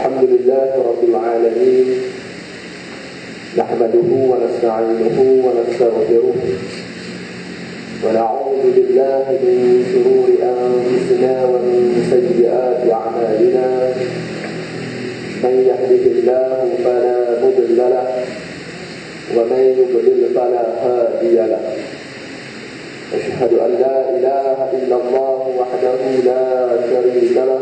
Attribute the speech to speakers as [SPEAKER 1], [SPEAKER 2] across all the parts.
[SPEAKER 1] الحمد لله رب العالمين نحمده ونستعينه ونستغفره ونعوذ بالله من شرور أنفسنا ومن سيئات أعمالنا من يهده الله فلا مضل له ومن يضلل فلا هادي له أشهد أن لا إله إلا الله وحده لا شريك له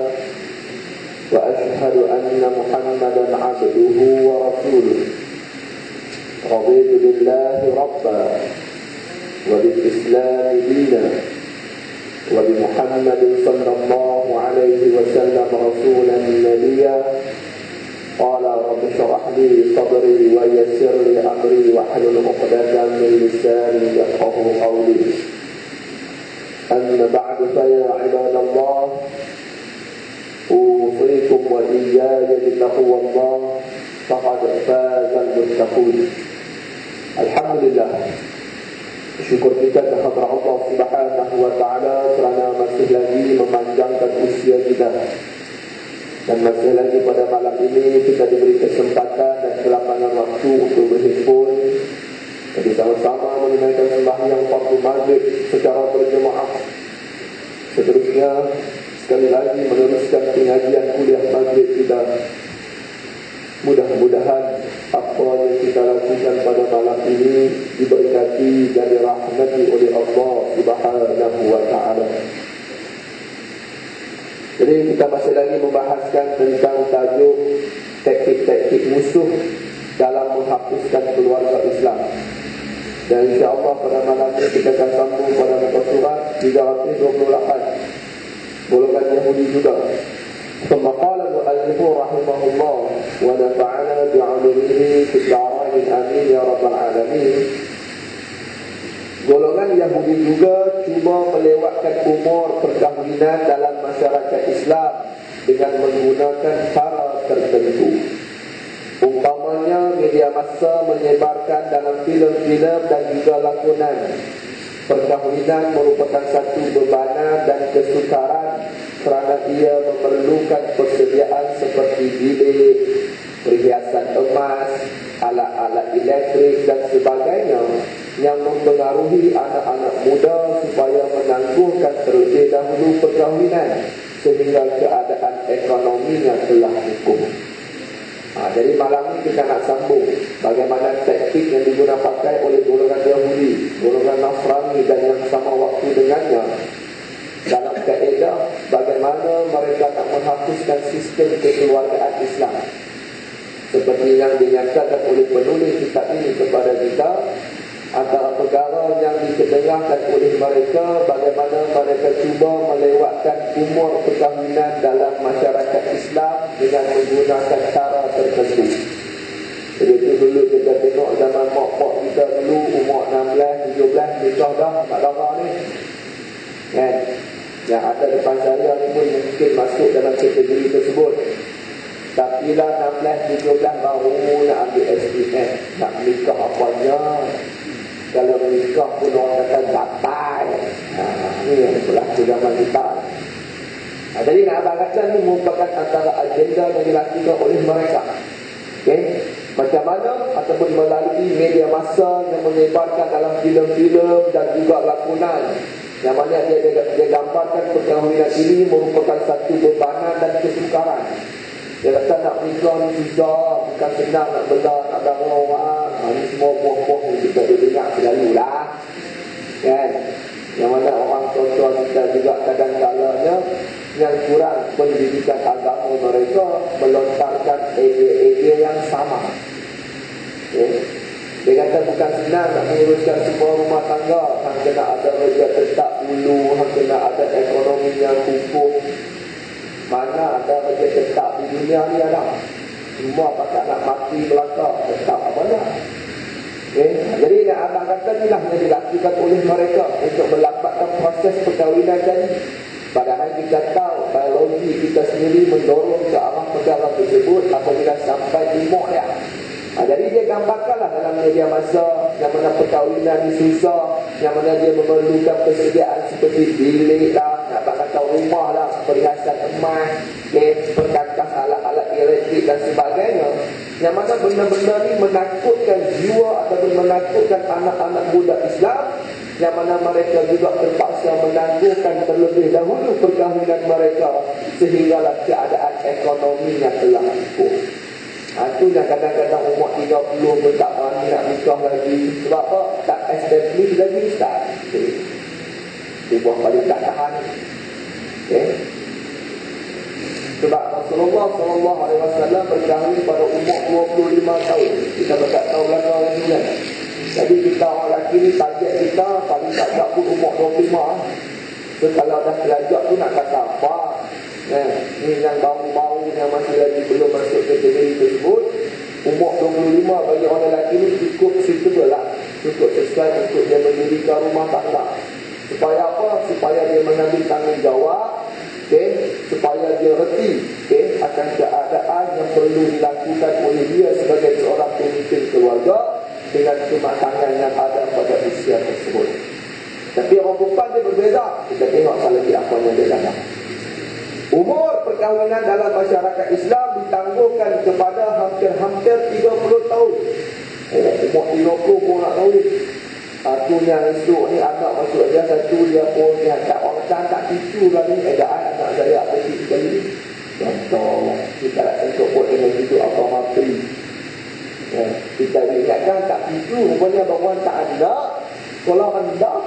[SPEAKER 1] وأشهد أن محمدا عبده ورسوله رضيت بالله ربا وبالإسلام دينا وبمحمد صلى الله عليه وسلم رسولا نبيا قال رب اشرح لي صدري ويسر لي أمري واحلل عقدة من لساني يفقهوا قولي أما بعد فيا عباد الله أوصيكم وإياي بتقوى الله فقد فاز المتقون. Alhamdulillah, syukur kita kepada Allah Subhanahu wa taala kerana masih lagi memanjangkan usia kita. Dan masih lagi pada malam ini kita diberi kesempatan dan kelapangan waktu untuk berhimpun. Jadi sama-sama menunaikan sembahyang fardu maghrib secara berjemaah. Seterusnya sekali lagi meneruskan pengajian kuliah maghrib kita. Mudah-mudahan apa yang kita lakukan pada malam ini diberkati dan dirahmati oleh Allah Subhanahu wa taala. Jadi kita masih lagi membahaskan tentang tajuk taktik-taktik musuh dalam menghapuskan keluarga Islam. Dan insya-Allah pada malam ini kita akan sambung pada muka surat 328. Golongan Yahudi juga. ثم قال المؤلف رحمه الله ونفعنا بعلومه في الدارين آمين يا رب العالمين. Golongan Yahudi juga cuba melewatkan umur perkahwinan dalam masyarakat Islam dengan menggunakan cara tertentu. Umpamanya media massa menyebarkan dalam filem-filem dan juga lakonan perkahwinan merupakan satu bebanan dan kesukaran kerana ia memerlukan persediaan seperti bilik, perhiasan emas, alat-alat elektrik dan sebagainya yang mempengaruhi anak-anak muda supaya menangguhkan terlebih dahulu perkahwinan sehingga keadaan ekonominya telah cukup. Jadi malam ini kita nak sambung bagaimana taktik yang digunakan oleh golongan Yahudi, golongan Nasrani dan yang sama waktu dengannya dalam kaedah bagaimana mereka nak menghapuskan sistem kekeluargaan Islam. Seperti yang dinyatakan oleh penulis kitab ini kepada kita, antara perkara yang dikedengarkan oleh mereka bagaimana mereka cuba melewatkan umur perkahwinan dalam masyarakat Islam dengan menggunakan cara tertentu. Jadi itu dulu kita tengok zaman mak-mak kita dulu umur 16, 17 nikah dah tak lama ni kan. Yang ada depan saya ni pun mungkin masuk dalam kategori tersebut. Tapi lah 16, 17 baru nak ambil SPM, nak nikah apanya. Kalau menikah pun orang kata gatal. Ini yang berlaku zaman kita. Jadi nak abang kata ini merupakan antara agenda yang dilakukan oleh mereka. Okay? Macam mana? Ataupun melalui media massa yang menyebarkan dalam filem-filem dan juga lakonan. Yang mana dia gambarkan perkahwinan ini merupakan satu bebanan dan kesukaran. Dia kata nak nikah ni susah, bukan senang nak bela, nak ada orang. Ini semua buah-buah yang kita dengar selalu lah kan. Yang mana orang tua kita juga kadang-kadangnya yang kurang pendidikan agama mereka melontarkan idea yang sama. Okay. Dia kata bukan senang nak menguruskan semua rumah tangga. Hang kena ada kerja tetap dulu, hang kena ada ekonomi yang kukuh. Mana ada kerja tetap di dunia ni ada. Semua pakat nak mati belakang, tetap apa dah. Okay. Jadi yang abang kata inilah yang dilakukan oleh mereka untuk melambatkan proses perkahwinan tadi. Padahal kita tahu biologi kita sendiri mendorong ke arah perkara tersebut apabila sampai umur dia. Jadi dia gambarkanlah dalam media massa yang mana perkahwinan ni susah, yang mana dia memerlukan persediaan seperti bilik lah, nak kata rumah lah, perhiasan emas, perkakas alat-alat elektrik elektrik dan sebagainya, yang mana benda-benda ni menakutkan jiwa ataupun menakutkan anak-anak muda Islam, yang mana mereka juga terpaksa menangguhkan terlebih dahulu perkahwinan mereka sehinggalah keadaan ekonomi yang telah cukup. Itu yang kadang-kadang umur 30 pun tak berani nak nikah lagi. Sebab apa? Tak establish lagi Ustaz. Sebuah paling tak tahan. Sebab Rasulullah SAW berkahwin pada umur 25 tahun. Kita tak tahu belakang lagi kan. Jadi kita orang lelaki ni target kita paling tak pun umur 25. So kalau dah belajar tu nak kata apa? Ni yang bau-bau yang masih lagi belum masuk kategori tersebut, umur 25 bagi orang lelaki ni cukup suitable lah, cukup sesuai untuk dia mendirikan rumah tangga. Supaya apa? Supaya dia mengambil tanggungjawab, supaya dia reti akan keadaan yang perlu dilakukan oleh dia sebagai seorang pemimpin keluarga dengan kematangan yang ada pada usia tersebut. Tapi orang perempuan dia berbeza. Kita tengok lagi apa yang dia dalam. Umur perkahwinan dalam masyarakat Islam ditangguhkan kepada hampir-hampir 30 tahun. Umur 30 pun nak kahwin. Satunya esok ni anak masuk dia, satu dia pun dia tak orang tak tipu lah ni. Edaan anak saya kecil sekali ni. Contoh, kita nak sentuh pun dengan hidup apa mati. Kita ingatkan tak tipu, rupanya bawaan tak ada. Sekolah rendah.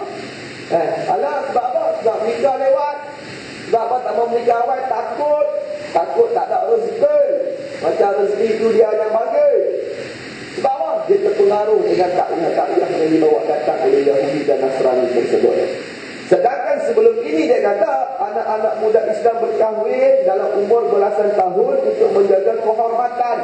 [SPEAKER 1] Alah sebab apa? Sebab nikah lewat. Sebab apa tak mau menikah awal? Takut tak ada rezeki. Macam rezeki itu dia yang bagi. Sebab apa? Dia terpengaruh dengan takyah yang dibawa datang oleh Yahudi dan Nasrani tersebut. Sedangkan sebelum ini dia kata anak-anak muda Islam berkahwin dalam umur belasan tahun untuk menjaga kehormatan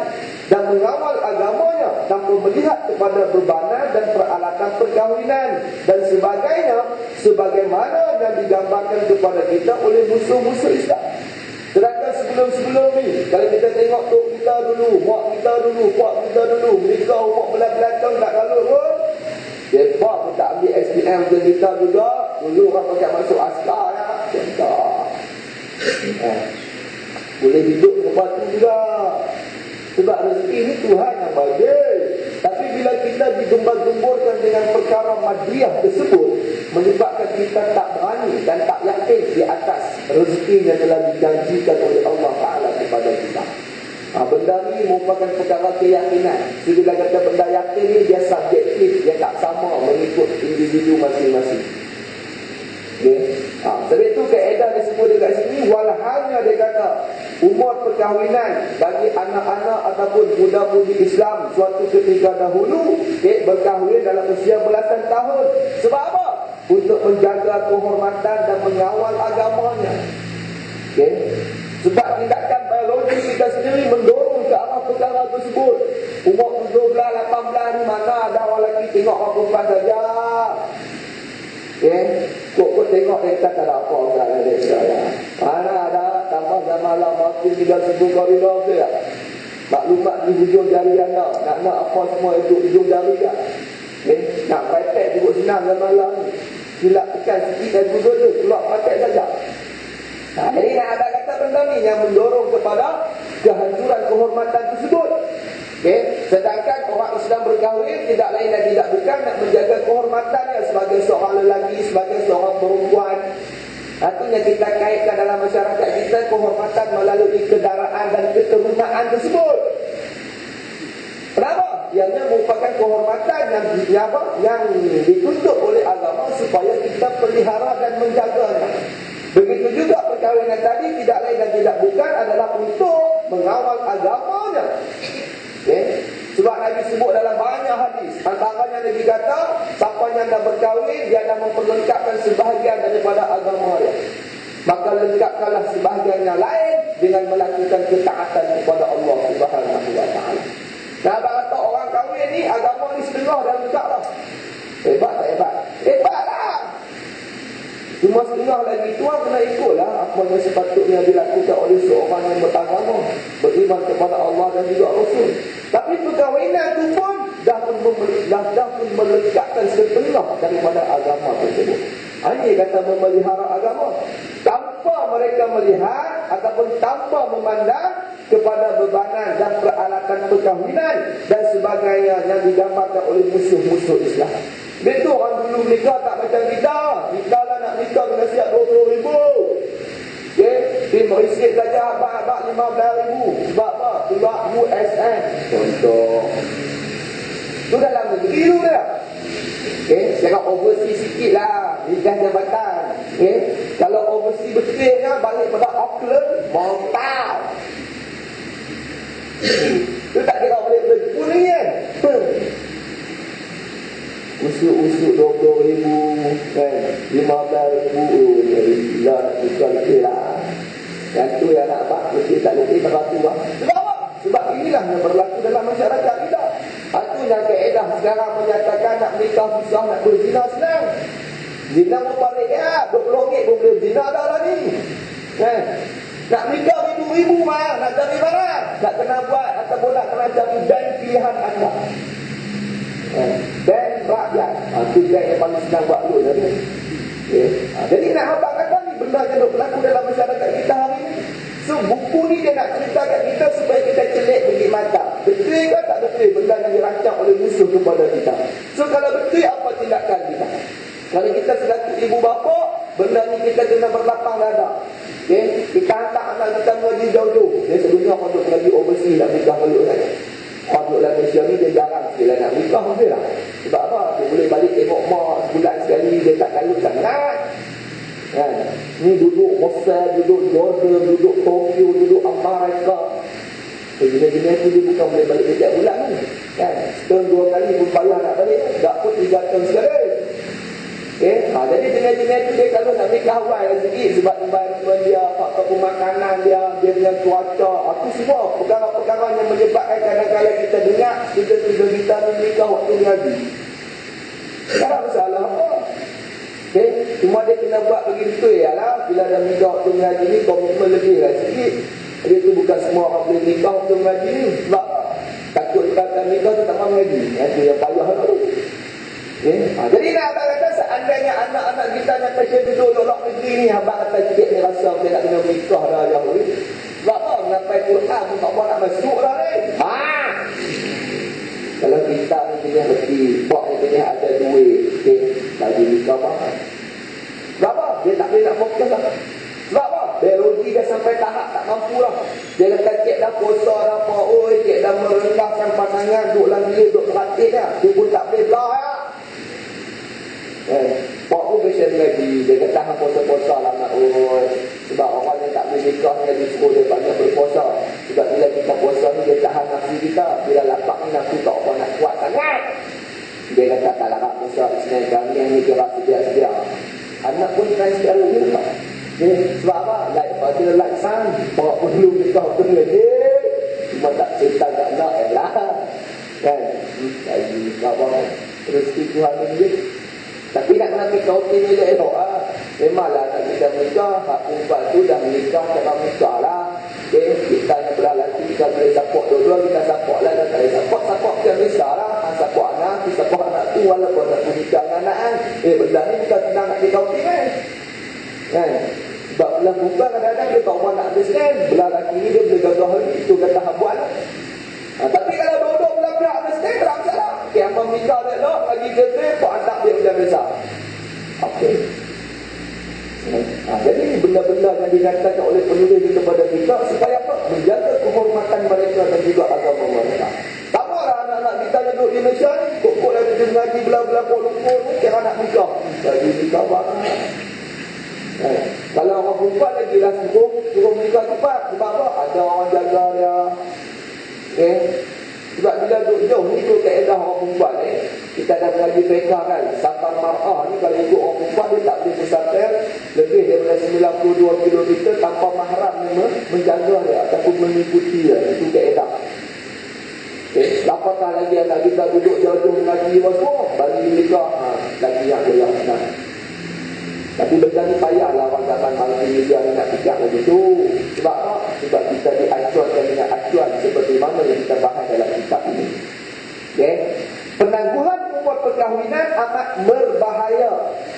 [SPEAKER 1] dan mengawal agamanya tanpa melihat kepada bebanan dan peralatan perkahwinan dan sebagainya, sebagaimana yang digambarkan kepada kita oleh musuh-musuh Islam. Sedangkan sebelum-sebelum ni, kalau kita tengok tok kita dulu, mak kita dulu, pak kita dulu, mereka umur belas-belas tahun tak kalau pun mereka pun tak ambil SPM macam kita juga. Dulu orang pakai masuk askar ya. Contoh boleh hidup lepas tu juga. Sebab rezeki ni Tuhan yang bagi. Tapi bila kita digembar-gemburkan dengan perkara madriah tersebut, menyebabkan kita tak berani dan tak yakin di atas rezeki yang telah dijanjikan oleh Allah Ta'ala kepada kita. Benda ni merupakan perkara keyakinan. Bila kata benda yakin ni dia subjektif, dia tak sama mengikut individu masing-masing. Sebab itu kaedah disebut dekat sini, walhalnya dia kata umur perkahwinan bagi anak-anak ataupun budak-budak Islam suatu ketika dahulu berkahwin dalam usia belasan tahun. Sebab apa? Untuk menjaga kehormatan dan mengawal agamanya. Sebab tindakan biologi kita sendiri mendorong ke arah perkara tersebut. Umur 17, 18 ni mana ada orang lelaki tengok orang perempuan saja. Kok tengok dia kata tak ada apa orang ada. Mana ada tambah zaman malam makin tinggal sebuah koridor tu ya. Maklumat di hujung jari anda. Nak apa semua itu hujung jari ya. Nak praktek juga senang zaman malam ni. Silap tekan sikit dan Google tu keluar praktek saja. Jadi nak ada kata benda ni yang mendorong kepada kehancuran kehormatan tersebut. Sedangkan orang Islam berkahwin tidak lain dan tidak bukan nak menjaga kehormatannya sebagai seorang lelaki, sebagai seorang perempuan. Artinya kita kaitkan dalam masyarakat kita kehormatan melalui kedaraan dan keturunan tersebut. Kenapa? Ianya merupakan kehormatan yang dituntut oleh agama supaya kita pelihara dan menjaganya. Begitu juga perkahwinan tadi tidak lain dan tidak bukan adalah untuk mengawal agamanya. Sebab Nabi sebut dalam banyak hadis, antaranya Nabi kata siapa yang dah berkahwin dia dah memperlengkapkan sebahagian daripada agama dia, maka lengkapkanlah sebahagian yang lain dengan melakukan ketaatan kepada Allah Subhanahu wa taala. Nah, kata orang kahwin ni agama ni setengah dah lengkap dah. Hebat tak hebat? Hebat lah. Cuma setengah lagi tuan kena ikutlah apa yang sepatutnya dilakukan oleh seorang yang beragama, beriman kepada Allah dan juga Rasul. Tapi perkahwinan itu pun dah pun melekatkan setengah daripada agama tersebut. Ini kata memelihara agama. Tanpa mereka melihat ataupun tanpa memandang kepada bebanan dan peralatan perkahwinan dan sebagainya yang digambarkan oleh musuh-musuh Islam. Betul orang dulu nikah tak macam kita. Kita lah nak nikah kena siap 20,000. Okay? Dia merisik saja abang-abang 15,000. Sebab apa? Sebab USN. Contoh. Itu dalam negeri tu dah. Okay? Sekarang overseas sikit lah. Nikah jabatan. Okay? Kalau overseas betul kan, balik pada Auckland, mantap. Itu tak kira boleh berjepun lagi kan. Usuk-usuk 20,000 kan, 15,000. Gila nak tukar lebih lah. Yang tu yang nak abang lebih tak lebih berlaku lah. Sebab apa? Sebab inilah yang berlaku dalam masyarakat kita. Itu yang kaedah sekarang menyatakan nak menikah susah, nak berzina senang. Zina pun balik ya, RM20 pun boleh zina dah lah ni kan. Nak menikah RM1,000 mah, nak cari mana? Nak kena buat ataupun nak kena cari bank pilihan anda. Bank rakyat. Itu bank yang paling senang buat dulu tadi. Jadi nak abang kata ni benda yang berlaku dalam masyarakat kita hari ni. So buku ni dia nak ceritakan kita supaya kita celik bagi mata. Betul ke tak betul benda yang dirancang oleh musuh kepada kita. So kalau betul, apa tindakan kita? Kalau kita selaku ibu bapa, benda ni kita kena berlapang dada. Okay? Kita hantar anak kita mengaji jauh-jauh. Sebelumnya orang duduk mengaji overseas nak nikah balik kan. Orang duduk dalam Malaysia ni dia jarang sekali nak nikah betul lah. Sebab apa? Dia boleh balik tengok mak sebulan sekali, dia tak kalut sangat. Kan? Ni duduk Mosul, duduk Jordan, duduk Tokyo, duduk Amerika. Jenis-jenis tu dia bukan boleh balik setiap bulan ni. Kan? Setahun 2 kali pun payah nak balik. Tak pun 3 tahun sekali. Okay? Jadi jenis-jenis tu dia kalau nak nikah awal sikit sebab environment dia, faktor pemakanan dia, dia punya cuaca, itu semua perkara-perkara yang menyebabkan kadang-kadang kita dengar kita nikah waktu ngaji. Tak ada masalah apa. Okay? Cuma dia kena buat begitu ialah bila dah nikah waktu ngaji ni komitmen lebih lah sikit. Jadi tu bukan semua orang boleh nikah waktu ngaji ni. Sebab takut kata nikah tu tak mahu ngaji. Itu yang payah tu. Okay. Jadi nak abang kata seandainya anak-anak kita yang pasal duduk luar negeri ni, abang kata sikit ni rasa dia nak kena nikah dah jauh ni. Sebab apa? Mengapai Quran pun tak nak masuk dah ni. Kalau kita ni punya hati, buat ni punya ada duit, okay, bagi nikah apa? Sebab apa? Dia tak boleh nak fokus lah. Sebab apa? Biologi dia sampai tahap tak mampu lah. Dia kata cik dah puasa dah apa, cik dah merendahkan pasangan, duduk dalam bilik, duduk perhatiin lah. Dia pun tak boleh belah ya. Pak pun biasa lagi. Dia kata hang puasa-puasa lah nak sebab orang yang tak boleh nikah ni dia suruh dia banyak berpuasa. Sebab bila kita puasa ni dia tahan nafsu kita. Bila lapar ni nafsu tak apa nak kuat sangat. Dia kata tak larat puasa Isnin kami ni kira sedia-sedia. Anak pun try sekali juga. Sebab apa? Like sun. Bawa pun belum nikah pun lagi. Cuma tak cerita tak nak lah. Kan? Lagi apa? Rezeki Tuhan ni. Tapi nak kena nikah ni elok lah. Memanglah tak kita menikah, hak perempuan tu dah menikah, cara menikah lah. Okay, kita yang berlaki, kita boleh support dua-dua, kita support lah. Dan tak boleh support macam besar lah. Support anak, kita support anak tu walaupun nak menikah dengan anak kan. Benda ni bukan senang nak nikah kan. Kan? Sebab belah perempuan kadang-kadang dia tak mahu nak understand. Belah laki ni dia boleh gagah lagi, itu kata habuan lah. Tapi kalau dua-dua belah pihak understand, tak masalah. Okay, apa menikah dia lah, lagi kereta, pak anak dia macam besar. Okay. Jadi benda-benda yang dinyatakan oleh penulis kepada kita supaya apa? Menjaga kehormatan mereka dan juga agama mereka. Sama lah anak-anak kita yang duduk di Malaysia ni, kok lagi dia mengaji belah-belah Kuala Lumpur ni, kira nak nikah. Lagi nikah banget. Kalau orang perempuan lagi lah suruh menikah cepat. Sebab apa? Ada orang jaga dia. Okay. Sebab bila duduk jauh ni tu kaedah orang perempuan ni, kita dah mengaji mereka kan, safar mar'ah ni kalau ikut orang perempuan dia tak boleh bersafir lebih daripada 92 km tanpa mahram menjaga dia ataupun mengikuti dia. Itu kaedah. Okay. Apakah lagi anak kita duduk jauh-jauh mengaji semua bagi nikah, lagi yang boleh senang. Tapi benda ni payahlah orang zaman multimedia ni nak fikir lagi tu. Sebab apa? Sebab kita diacuankan dengan acuan seperti mana yang kita bahas dalam kitab ini. Okay. Penangguhan umur perkahwinan amat berbahaya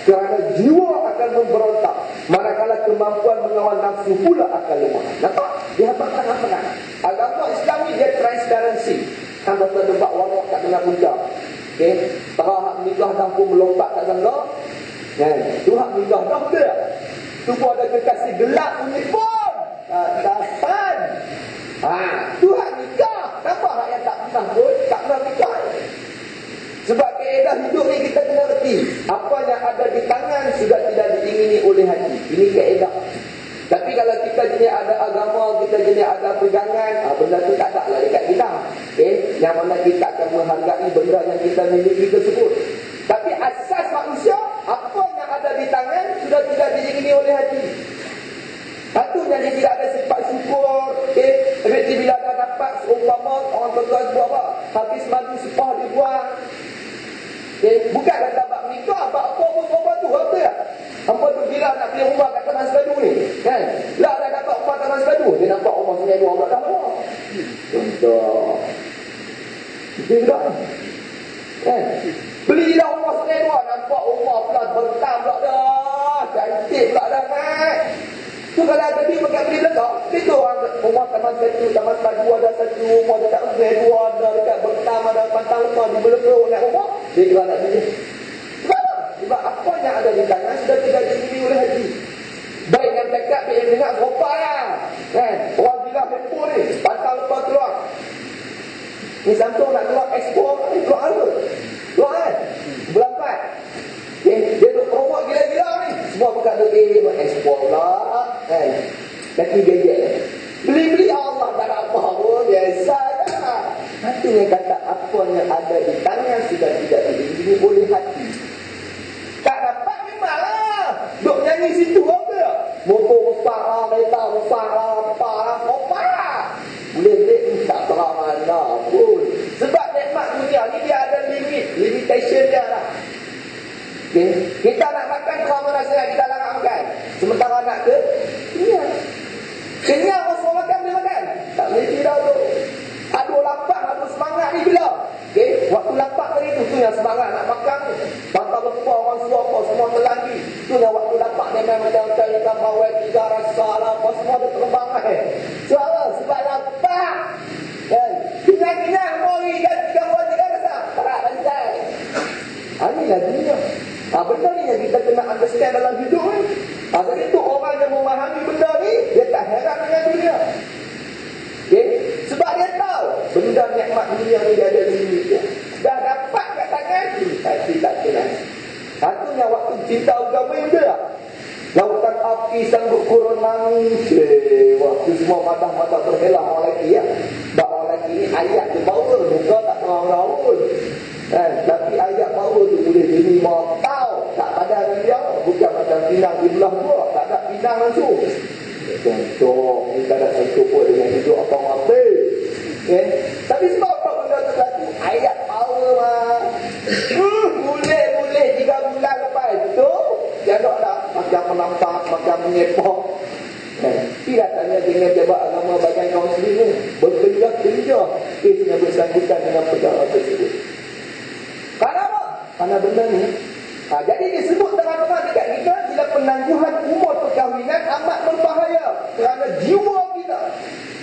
[SPEAKER 1] kerana jiwa akan memberontak. Manakala kemampuan mengawal nafsu pula akan lemah. Nampak? Dia tengah-tengah. Agama Islam ni dia transparansi. Kan pasal debat warak tak kena punca. Okey, terah nikah dah pun melompat tak sangka. Kan? Tu hak nikah dah dia. Tu pun ada kekasih gelap punya pun. Tak tahan. Tu hak nikah. Kenapa hak yang tak pernah pun tak pernah nikah? Sebab kaedah hidup ni kita kena reti. Apa yang ada di tangan sudah tidak diingini oleh hati. Ini kaedah. Tapi kalau kita jenis ada agama, kita jenis ada pegangan, benda tu tak ada lah dekat kita. Okay? Yang mana kita akan menghargai benda yang kita miliki tersebut. Tapi asas manusia, apa yang ada di tangan sudah tidak diingini oleh hati. Satunya dia tidak ada sifat syukur. Okay? Tapi bila dah dapat seumpama orang tuan-tuan buat apa? Habis madu sepah dibuang. Okay? Bukan kata bak nikah, bak apa pun apa tu, apa ya? Hampa tu bila nak beli rumah kat Taman Sepadu ni, kan? Lah dah dapat rumah Taman Sepadu, dia nampak rumah sini dua dah lama. Contoh. Betul tak? Kan? Belilah rumah sini dua, nampak rumah pula bertam pula dah. Cantik pula dah, kan? Tu kalau ada dia pakai beli belakang, itu rumah Taman Sepadu, Taman Sepadu ada satu rumah dekat Ubin, dua ada dekat bertam, ada pantang lepas, di belakang nak rumah, dia kira nak beli. Sebab apa yang ada di tangan sudah tidak diingini oleh hati. Baik yang cakap dia dengar serupa lah. Kan? Orang gila hempur ni, pantang lepas keluar. Ni Samsung nak keluar ekspor, keluar apa? Keluar kan? Bulan 4. Okay? Dia duk promote gila-gila ni. Semua bukan duit, ekspor lah. Kan? Kaki gadget. Beli-beli Allah tak ada apa pun, biasa lah. Hati yang kata apa yang ada di tangan sudah tidak diingini oleh hati. Tak dapat memanglah. Duk nyanyi situ apa ya? Motor besar lah, kereta besar lah, apa lah, apa lah. Boleh-boleh tak terang mana pun. Sebab nikmat dunia ni dia ada limitation dia lah. Okay? Kita nak makan terang mana senang kita larang makan. Sementara nak ke? Kenyang. Kenyang orang makan boleh makan. Tak boleh tidak tu. Aduh lapar, aduh semangat ni bila? Okay? Waktu lapar tadi tu yang semangat nak makan ni. Patah lepas orang suruh apa, semua terlagi. Tu yang waktu lapar ni macam ikan bawang, tiga rasa lah, apa semua dia terbang kan. Sebab lapar. Kan? Kenyang-kenyang mau ni kan, tiga bawang, tiga rasa. Tak lancar. Inilah dunia. Benda ni yang kita kena understand dalam hidup ni. Jadi tu orang yang memahami benda ni, dia tak heran dengan dunia. Okay? Sebab dia tahu benda nikmat dunia ni dia ada di dunia. Dah dapat kat tangan, tapi tak tenang. Satunya waktu cinta agama dia. Lautan api sanggup kurun nangis. Waktu semua mata-mata berhelah orang lelaki ya. Sebab orang lelaki ni ayat tu power, muka tak terang-terang. Tapi ayat power tu boleh diterima tahu. Tak pada dia, bukan macam pinang di belah dua. Tak ada pinang langsung. Contoh, kita nak mencuba dengan hidup apa-apa. Okay? Tapi sebab apa benda tu satu? Ayat power mah. Boleh 3 bulan lepas tu, jangan tak macam menampak, macam menyepok. Tidak tanya dengan jabat agama bagian kaum muslim ni. Berkejar-kejar kesnya bersangkutan dengan perkara tersebut. Kenapa? Karena benda ni. Jadi disebut terang-terang dekat kita, bila penangguhan umur perkahwinan amat berbahaya kerana jiwa kita.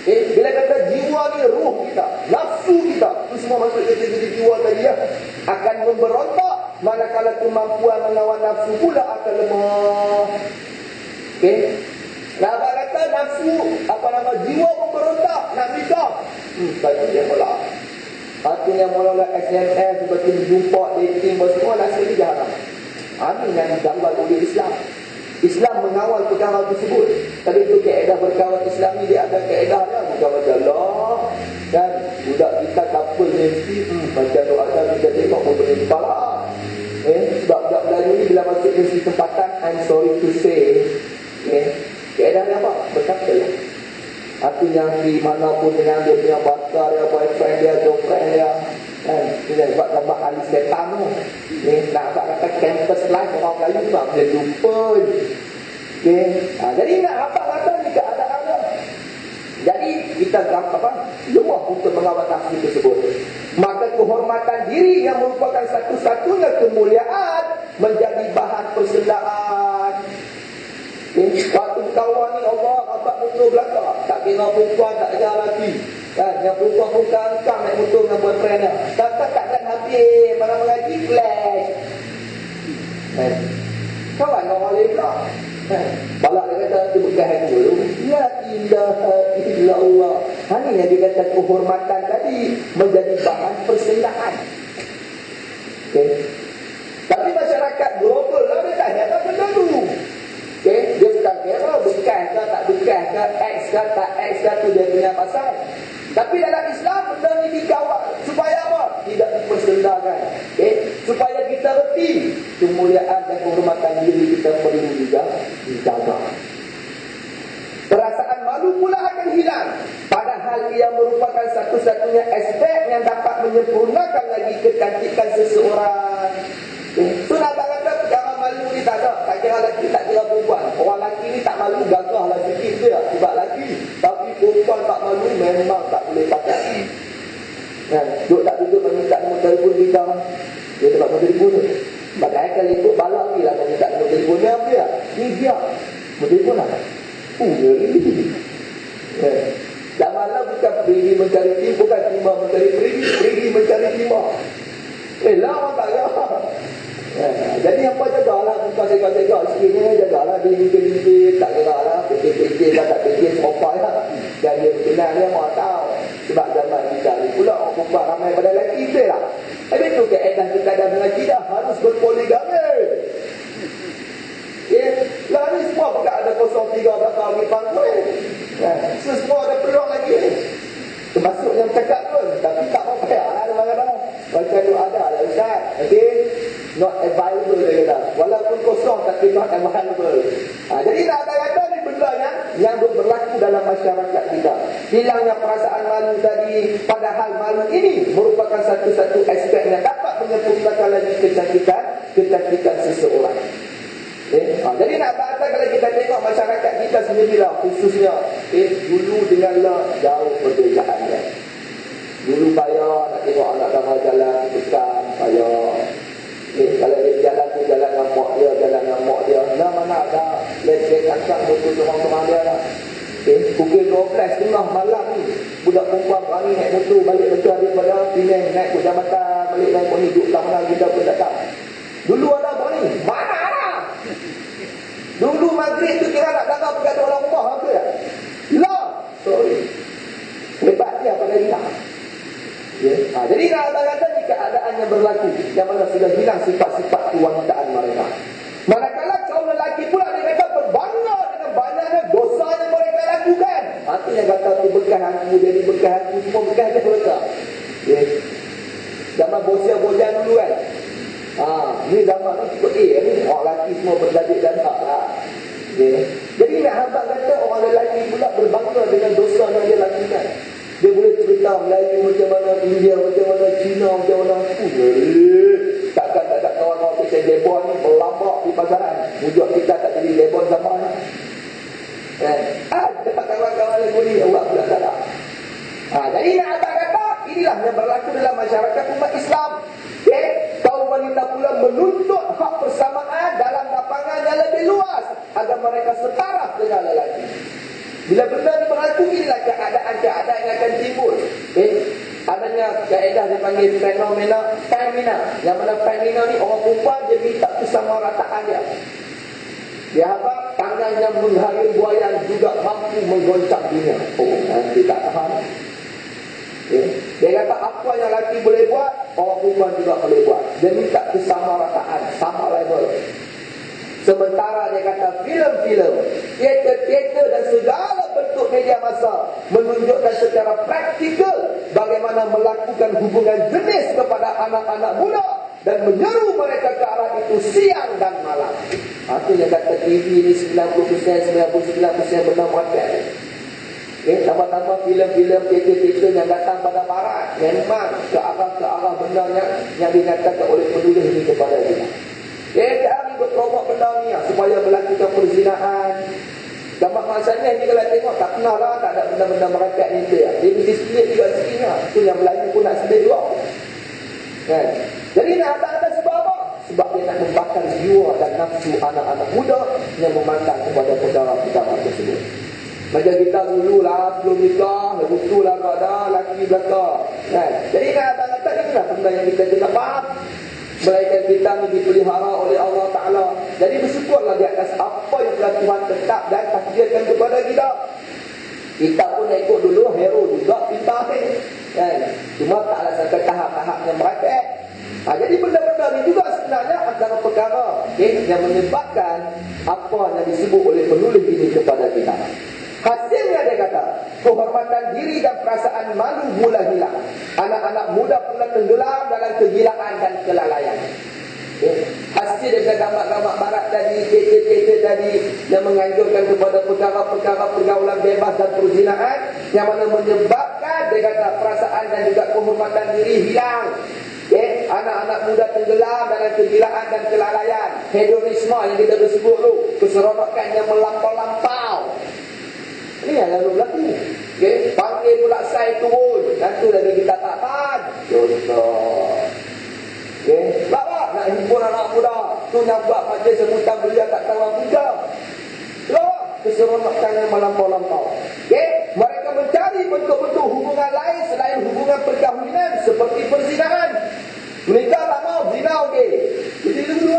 [SPEAKER 1] Bila kata jiwa ni ruh kita, nafsu kita, itu semua masuk kita jadi jiwa tadi ya, akan memberontak manakala kemampuan mengawal nafsu pula akan lemah. Okay? Nah, apa kata nafsu, jiwa memberontak nak nikah. Tadi dia pula. Artinya mula SMS, seperti berjumpa, dating, semua nasi ni jarang. Ini yang digambar oleh Islam. Islam mengawal perkara tersebut. Tapi itu kaedah berkawan Islam ni dia ada kaedahnya. Bukan macam Allah. Dan budak kita couple nanti macam tu ada kita tengok memberi kepala. Sebab budak Melayu ni bila masuk ke tempatan, I'm sorry to say. Kaedahnya apa? Berkata lah. Artinya di mana pun dengan dia punya bakar dia, boyfriend dia, girlfriend dia. Dia buat gambar ahli setan tu. Nak kata campus life orang Melayu tu dia lupa. Jadi nak apa-apa ni keadaan dia. Jadi kita lemah untuk mengawal nafsu tersebut. Maka kehormatan diri yang merupakan satu-satunya kemuliaan menjadi bahan perselaan. Waktu kawan ni Allah abad motor belakang, tak kira perempuan tak kira lelaki. Kan, yang perempuan pun kangkang naik motor dengan boyfriend dia. Tak akan habis malam lagi flash. Kawan orang lain pula. Balak dia kata itu bekas aku dulu. Ya ilaha illallah. Ini yang dia kata kehormatan tadi menjadi bahan persendahan. Tapi masyarakat global lah dia tanya tak benda tu. Dia bukan kira bekas ke tak bekas ke, X ke tak X ke, tu dia punya pasal. Tapi dalam Islam benda ni dikawal supaya apa? Tidak dipersendahkan. Supaya kita reti kemuliaan dan kehormatan diri kita perlu juga dijaga. Perasaan malu pula akan hilang, padahal ia merupakan satu-satunya aspek yang dapat menyempurnakan lagi kecantikan seseorang. So nak kata perkara malu ni tak ada. Tak kira lelaki, tak kira perempuan. Orang lelaki ni tak malu, gagah lah sikit je sebab lelaki. Tapi perempuan tak malu memang tak boleh pakai. Duk tak duduk minta nombor telefon kita. Dia dapat nombor telefon tu. Padahal kalau ikut balak ni lah minta nombor telefon ni apa ya? Ni dia. Nombor telefon lah. Ngeri. Zaman lah bukan pergi mencari timah, bukan timah mencari pergi mencari timah. Lah orang tak kira. Jadi apa jagalah bukan segala-segala sikit ni, jagalah dia mikir-mikir, tak kira lah fikir-fikir tak fikir serupa lah. Dan dia kenal dia mahu tahu. Sebab zaman kita ni pula orang perempuan ramai pada lelaki tu lah. Habis tu keadaan kita dah dengan kita harus berpoligami. Lah ni semua bukan ada 03 berapa lagi panggung. Semua ada peluang lagi ni. Termasuk yang cakap pun, tapi tak payah lah kadang-kadang. Macam tu ada lah Ustaz. Not available dia kata. Walaupun kosong tapi not available. Jadi nak kata ni benda yang berlaku dalam masyarakat kita. Hilangnya perasaan malu tadi, padahal malu ini merupakan satu-satu aspek yang dapat menyempurnakan lagi kecantikan seseorang. Jadi nak kata kalau kita tengok masyarakat kita sendirilah khususnya dulu denganlah jauh perbezaannya. Dulu payah nak tengok anak darah jalan tekan payah. Kalau dia jalan tu jalan dengan mak dia, nah mana ada leceh kacang betul orang dia lah. Pukul 12 tengah malam ni budak perempuan berani naik motor balik macam daripada Penang naik ke jambatan balik naik pun hidup tak mana kita pun tak tahu. Dulu ada berani, mana ada? Dulu maghrib tu kira nak dengar bergaduh orang rumah apa ya? Lah, sorry. Hebat dia pada dia. Jadi kata-kata ni keadaan yang berlaku yang mana sudah hilang sifat-sifat kewanitaan mereka. Manakala kaum lelaki pula dia kata berbangga dengan banyaknya dosa yang mereka lakukan. Itu yang kata tu bekas aku, jadi bekas aku, semua bekas dia mereka. Zaman bosian dulu kan. Ni zaman tu ni orang lelaki semua berdadik dan tak lah. Jadi nak habaq kata orang lelaki pula berbangga dengan dosa yang dia lakukan. Dia boleh cerita Melayu macam mana, India macam mana, Cina macam mana. Takkan tak ada kawan-kawan kita lebon ni berlambak di pasaran. Wujud kita tak jadi lebon zaman ni. Ada kawan-kawan lagu ni, Allah pula tak ada. Jadi nak kata, inilah yang berlaku dalam masyarakat umat Islam. Kaum wanita pula menuntut hak persamaan dalam lapangan yang lebih luas agar mereka setara dengan lelaki. Bila benda ni berlaku, inilah keadaan-keadaan yang akan timbul. Adanya kaedah dipanggil fenomena femina. Yang mana femina ni orang perempuan dia minta kesamarataan dia. Dia apa? Tangan yang menghalir buaya juga mampu menggoncang dunia. Nanti tak faham. Dia kata apa yang lelaki boleh buat, orang perempuan juga boleh buat. Dia minta kesamarataan, sama level. Sementara dia kata filem-filem, teater-teater dan segala bentuk media massa menunjukkan secara praktikal bagaimana melakukan hubungan jenis kepada anak-anak muda dan menyeru mereka ke arah itu siang dan malam. Itu yang kata TV ni 90%, 99% benar muakat. Tambah-tambah filem-filem teater-teater yang datang pada barat memang ke arah benda yang dinyatakan oleh penulis ini kepada kita. Kami berpromok benda ni supaya melakukan perzinaan. Gambar masanya ni kalau tengok tak pernah lah, tak ada benda-benda merakat ni tu ya. Dia mesti split juga sikit lah. Itu yang Melayu pun nak split juga. Jadi nak ada sebab apa? Sebab dia nak membakar jiwa dan nafsu anak-anak muda yang memandang kepada perkara-perkara tersebut. Macam kita dulu lah, sebelum nikah, lepas tu lah ada laki belakang. Kan? Jadi kata-kata inilah benda yang kita kena faham. Melainkan kita ni dipelihara oleh Allah Ta'ala. Jadi bersyukurlah di atas apa yang telah Tuhan tetap dan takdirkan kepada kita. Kita pun ikut dulu, hero juga kita ni. Kan? Cuma taklah sampai tahap-tahap yang merakyat. Jadi benda-benda ni juga sebenarnya antara perkara yang menyebabkan apa yang disebut oleh penulis ini kepada kita. Hasilnya dia kata, kehormatan diri dan perasaan malu mula hilang. Anak-anak muda pula tenggelam dalam kegilaan dan kelalaian. Hasil daripada gambar-gambar barat tadi, cerita-cerita tadi yang menganjurkan kepada perkara-perkara pergaulan bebas dan perzinaan, yang mana menyebabkan dia kata perasaan dan juga kehormatan diri hilang. Anak-anak muda tenggelam dalam kegilaan dan kelalaian. Hedonisme yang kita sebut tu, keseronokan yang melampau-lampau. Ini yang lalu berlaku. Panggil pula saya turun. Nanti lagi kita tak tahan. Contoh. Bapak nak himpun anak muda. Tu yang buat majlis sebutan belia tak tahu muda. Keseronokan yang melampau-lampau. Mereka mencari bentuk-bentuk hubungan lain selain hubungan perkahwinan seperti perzinahan. Menikah tak mau, zina okey. Jadi dulu.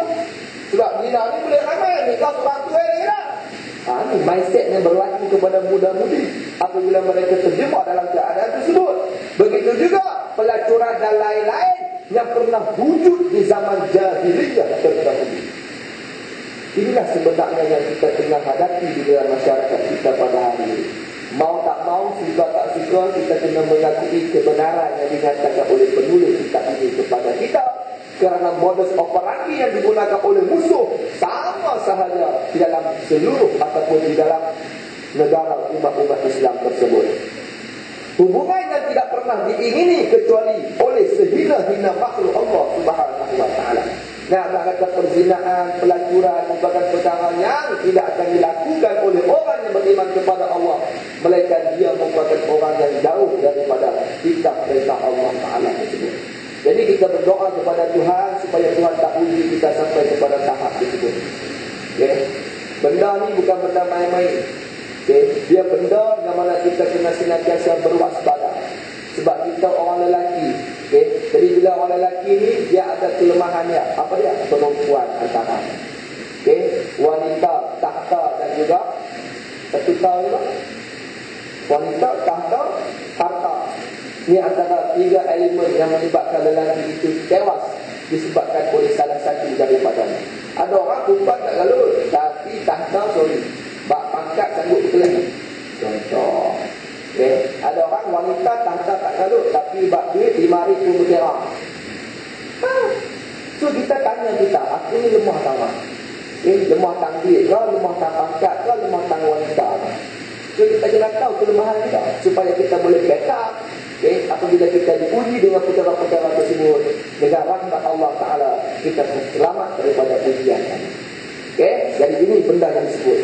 [SPEAKER 1] Sebab zina ni boleh ramai. Nikah seorang tu lah. Ini mindset yang berlaku kepada muda-mudi apabila mereka terjebak dalam keadaan tersebut. Begitu juga pelacuran dan lain-lain yang pernah wujud di zaman jahiliyah terdahulu. Inilah sebenarnya yang kita tengah hadapi di dalam masyarakat kita pada hari ini. Mau tak mau, suka tak suka, kita kena mengakui kebenaran yang dinyatakan oleh penulis kitab ini kepada kita. Kerana modus operandi yang digunakan oleh musuh sama sahaja di dalam seluruh ataupun di dalam negara umat-umat Islam tersebut. Hubungan yang tidak pernah diingini kecuali oleh sehina-hina makhluk Allah Subhanahu wa Ta'ala. Nah, kata perzinaan, pelacuran merupakan perkara yang tidak akan dilakukan oleh orang yang beriman kepada Allah, melainkan dia merupakan orang yang jauh daripada kitab perintah Allah Ta'ala tersebut. Jadi kita berdoa kepada Tuhan supaya Tuhan tak uji kita sampai kepada tahap tersebut. Benda ni bukan benda main-main. Dia benda yang mana kita kena senantiasa berwaspada. Sebab kita orang lelaki. Jadi bila orang lelaki ni dia ada kelemahannya. Apa dia? Perempuan antara. Wanita, tahta dan juga satu tahu juga. Wanita, tahta, harta. Ini antara tiga elemen yang menyebabkan lelaki itu tewas disebabkan oleh salah satu daripadanya. Ada orang perempuan tak galut, tapi tahta sorry, bak pangkat sanggup berkelahi. Contoh. Ada orang wanita tahta tak galut, tapi bak duit 5 ribu berkira. So kita tanya kita, aku ni lemah tak? Lemah tang duit ke, lemah tang pangkat ke, lemah tang wanita ke? So kita kena tahu kelemahan kita supaya kita boleh backup. Apabila kita diuji dengan perkara-perkara tersebut, dengan rahmat Allah Ta'ala, kita selamat daripada ujian. Jadi ini benda yang disebut.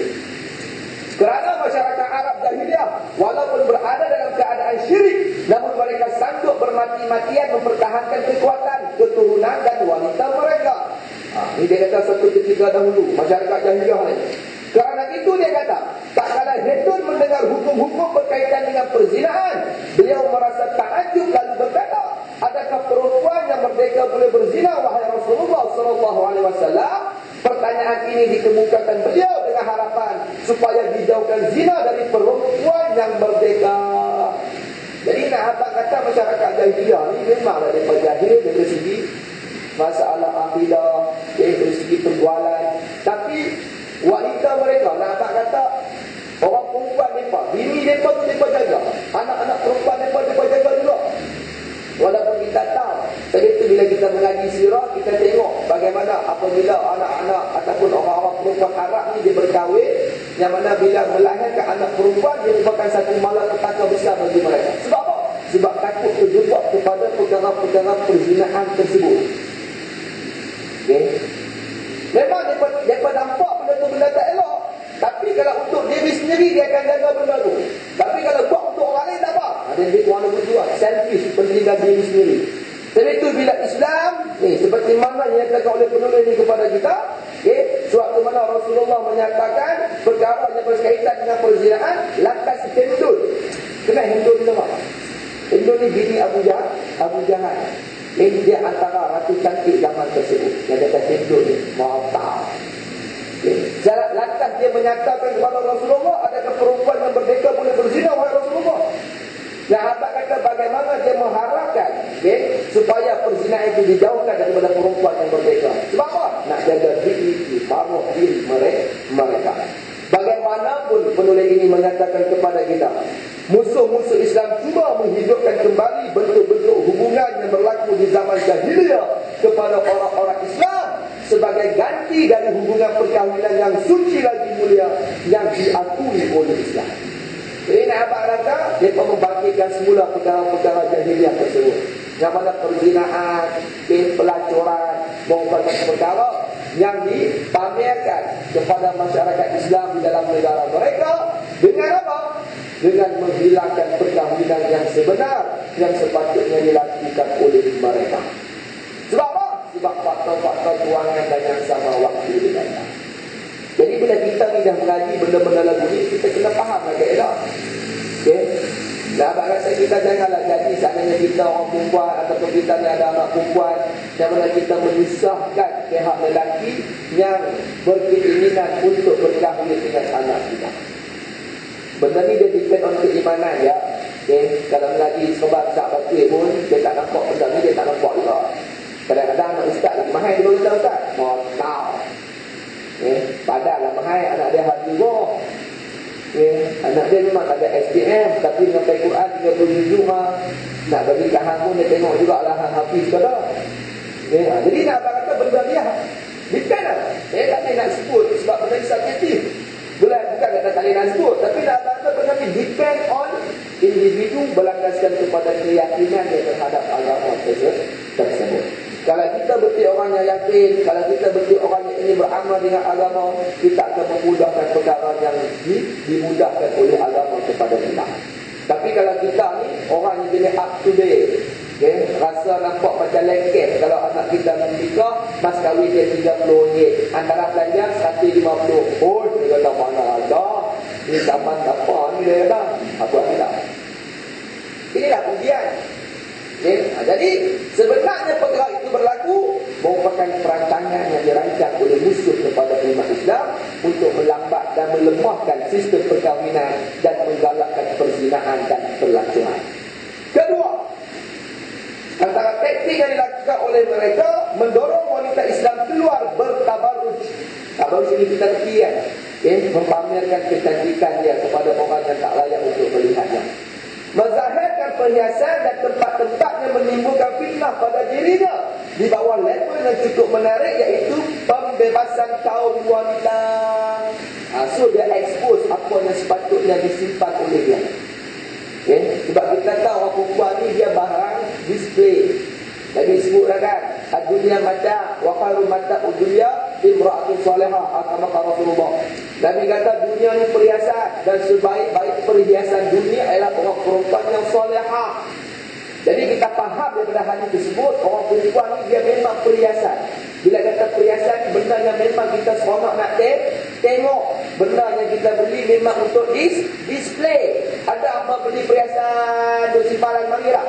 [SPEAKER 1] Kerana masyarakat Arab Jahiliyah walaupun berada dalam keadaan syirik, namun mereka sanggup bermati-matian mempertahankan kekuatan, keturunan dan wanita mereka. Ini dia kata satu ketika dahulu masyarakat Jahiliyah ni. Kerana itu dia kata, tak kala Hedun mendengar hukum-hukum berkaitan dengan perzinahan, beliau merasa takjub lalu berkata, adakah perempuan yang merdeka boleh berzina wahai Rasulullah SAW? Pertanyaan ini dikemukakan beliau dengan harapan supaya dijauhkan zina dari perempuan yang merdeka. Jadi nak abang kata masyarakat Jahiliyah ni memanglah mereka jahil dari segi masalah akidah, dari segi perbualan, tapi wanita mereka, nak kata orang perempuan mereka, bini mereka tu mereka jaga, anak-anak perempuan mereka jaga juga. Walaupun kita tahu, tadi tu bila kita mengaji sirah, kita tengok bagaimana apabila anak-anak ataupun orang-orang perempuan Arab ni dia berkahwin, yang mana bila melahirkan anak perempuan, dia merupakan satu malapetaka besar bagi mereka. Sebab apa? Sebab takut terjebak kepada perkara-perkara perzinahan tersebut. Memang mereka nampak benda tu benda tak elok. Tapi kalau untuk diri sendiri, dia akan jaga benda tu. Tapi kalau buat untuk orang lain, tak apa. Ada dia warna berdua, selfish, pentingkan diri sendiri. Dan itu bila Islam, seperti mana yang dinyatakan oleh penulis ini kepada kita, suatu mana Rasulullah menyatakan perkara yang berkaitan dengan perzinaan, lantas Hindun. Kenapa Hindun ni apa? Hindun ni bini Abu Jahal. Ini dia antara ratu cantik zaman tersebut. Yang kata Hindun ni, mata. Lantas dia menyatakan kepada Rasulullah, adakah perempuan yang merdeka boleh berzina, wahai Rasulullah? Yang abad kata bagaimana dia mengharapkan supaya perzinaan itu dijauhkan daripada perempuan yang merdeka. Sebab apa? Nak jaga diri, paruh diri mereka. Bagaimanapun penulis ini menyatakan kepada kita, musuh-musuh Islam cuba menghidupkan kembali bentuk-bentuk hubungan yang berlaku di zaman jahiliyah kepada orang-orang Islam sebagai ganti dari hubungan perkahwinan yang suci lagi mulia yang diakui oleh Islam. Jadi nak abang kata, mereka membangkitkan semula perkara-perkara jahiliah tersebut. Yang mana perzinaan, pelacuran, merupakan perkara yang dipamerkan kepada masyarakat Islam di dalam negara mereka. Dengan apa? Dengan menghilangkan perkahwinan yang sebenar, yang sepatutnya dilakukan oleh mereka. Sebab apa? Sebab faktor-faktor kewangan dan yang sama waktu dengan. Jadi bila kita ni dah mengaji benda-benda lagu ni, kita kena faham lah kaedah. Abang rasa kita janganlah jadi seandainya kita orang perempuan ataupun kita ni ada anak perempuan yang mana kita menyusahkan pihak lelaki yang berkeinginan untuk berkahwin dengan anak kita. Benda ni dia depend on keimanan ya. Kalau mengaji sebab tak baca pun dia tak nampak benda ni, dia tak nampak juga. Kadang-kadang anak ustaz lagi mahal dia berita ustaz. Mau tahu. Padahal mahal anak dia hati roh. Anak dia memang tak ada SPM, tapi dengan Al-Quran 30 juzuk nak bagi kahang pun dia tengok jugalah hafiz ke dah. Jadi nak kata benda dia depend lah. Tak boleh nak sebut sebab benda ni subjektif. Bukan kata tak boleh nak sebut, tapi nak kata benda ni depend on individu berlandaskan kepada keyakinan dia terhadap agama tersebut. Kalau kita betul orang yang yakin, kalau kita betul orang yang ingin beramal dengan agama, kita akan memudahkan perkara yang dimudahkan oleh agama kepada kita. Tapi kalau kita ni orang yang jenis up to date, rasa nampak macam lengket. Kalau anak kita nikah, mas kahwin dia RM30, antara belanja RM150. Oh, dia kata mana ada? Ini zaman apa ni dia kata? Apa ni tak? Inilah ujian. Jadi sebenarnya perkara itu berlaku merupakan perancangan yang dirancang oleh musuh kepada umat Islam untuk melambat dan melemahkan sistem perkahwinan dan menggalakkan perzinaan dan pelacuran. Kedua, antara taktik yang dilakukan oleh mereka mendorong wanita Islam keluar bertabarruj. Tabarruj ini kita kerti kan, mempamerkan kecantikan dia kepada orang yang tak layak untuk melihatnya. Menzahirkan perhiasan dan tempat-tempat yang menimbulkan fitnah pada dirinya di bawah label yang cukup menarik, iaitu pembebasan kaum wanita. So dia expose apa yang sepatutnya disimpan oleh dia. Sebab kita tahu orang perempuan ni dia barang display. Nabi sebutlah kan, dunia mata wa khairu mata dunya imra'atun salihah, kata Rasulullah. Nabi kata dunia ni perhiasan dan sebaik-baik perhiasan dunia ialah orang perempuan yang salihah. Jadi kita faham daripada hadis tersebut, orang perempuan ni dia memang perhiasan. Bila kata perhiasan, benda yang memang kita seronok nak tengok. Benda yang kita beli memang untuk display. Ada apa beli perhiasan untuk simpanan mari tak?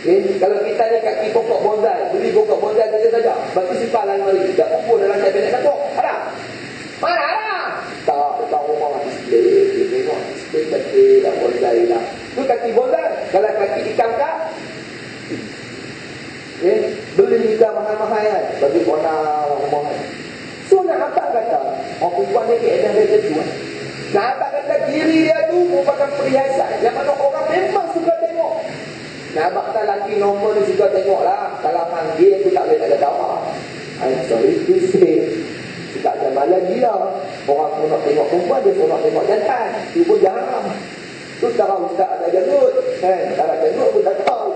[SPEAKER 1] Kalau kita ni kat pokok bonsai, beli pokok bonsai saja, bagi simpanan mari. Tak kumpul dalam kabinet datuk. Ada? Mana ada? Tak, dekat rumah display. Dia tengok display kaki dah bonsai lah. Itu kaki bonsai. Kalau kaki ikan kak, beli ikan mahal-mahal kan, bagi orang rumah. So nak apa kata? Orang perempuan ni keadaan dia tu. Nak apa kata diri dia tu merupakan perhiasan yang mana orang memang suka tengok. Nah, abang kata lelaki normal ni suka tengok lah. Kalau panggil tu tak boleh tak kata apa. I'm sorry to say. Tak ada malah dia. Orang pun nak tengok perempuan, dia pun nak tengok jantan. Itu pun jarang. Itu cara ustaz ada janggut. Cara janggut pun tak tahu.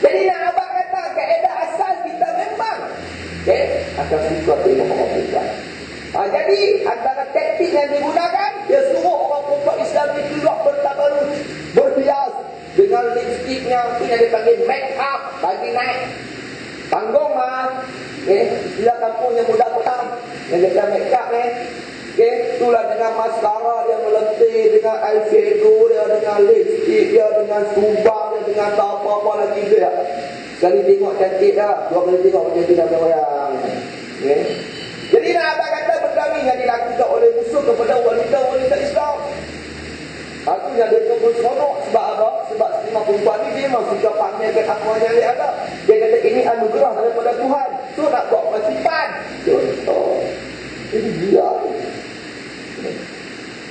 [SPEAKER 1] Jadi nak abang kata kaedah asal kita memang akan suka tengok orang perempuan. Jadi antara taktik yang digunakan, dia suruh orang perempuan Islam ni keluar bertabarruj, berhias dengan lipstiknya, punya dipanggil make up, bagi naik panggung lah. Istilah kampung yang mudah faham, yang dia make up itulah dengan maskara dia meletih, dengan eyeshadow dia, dengan lipstick dia, dengan subang dia, dengan apa-apa lagi dia. Sekali tengok cantik dah, dua kali tengok macam tu dah bayang. Jadi nak abang kata benda ni yang dilakukan oleh musuh kepada wanita-wanita Islam. Artinya dia pun seronok. Sebab apa? Sebab setengah perempuan ni dia memang suka pamerkan apa yang dia ada. Dia kata ini anugerah daripada Tuhan. So nak buat wasipan. Contoh. Ini gila.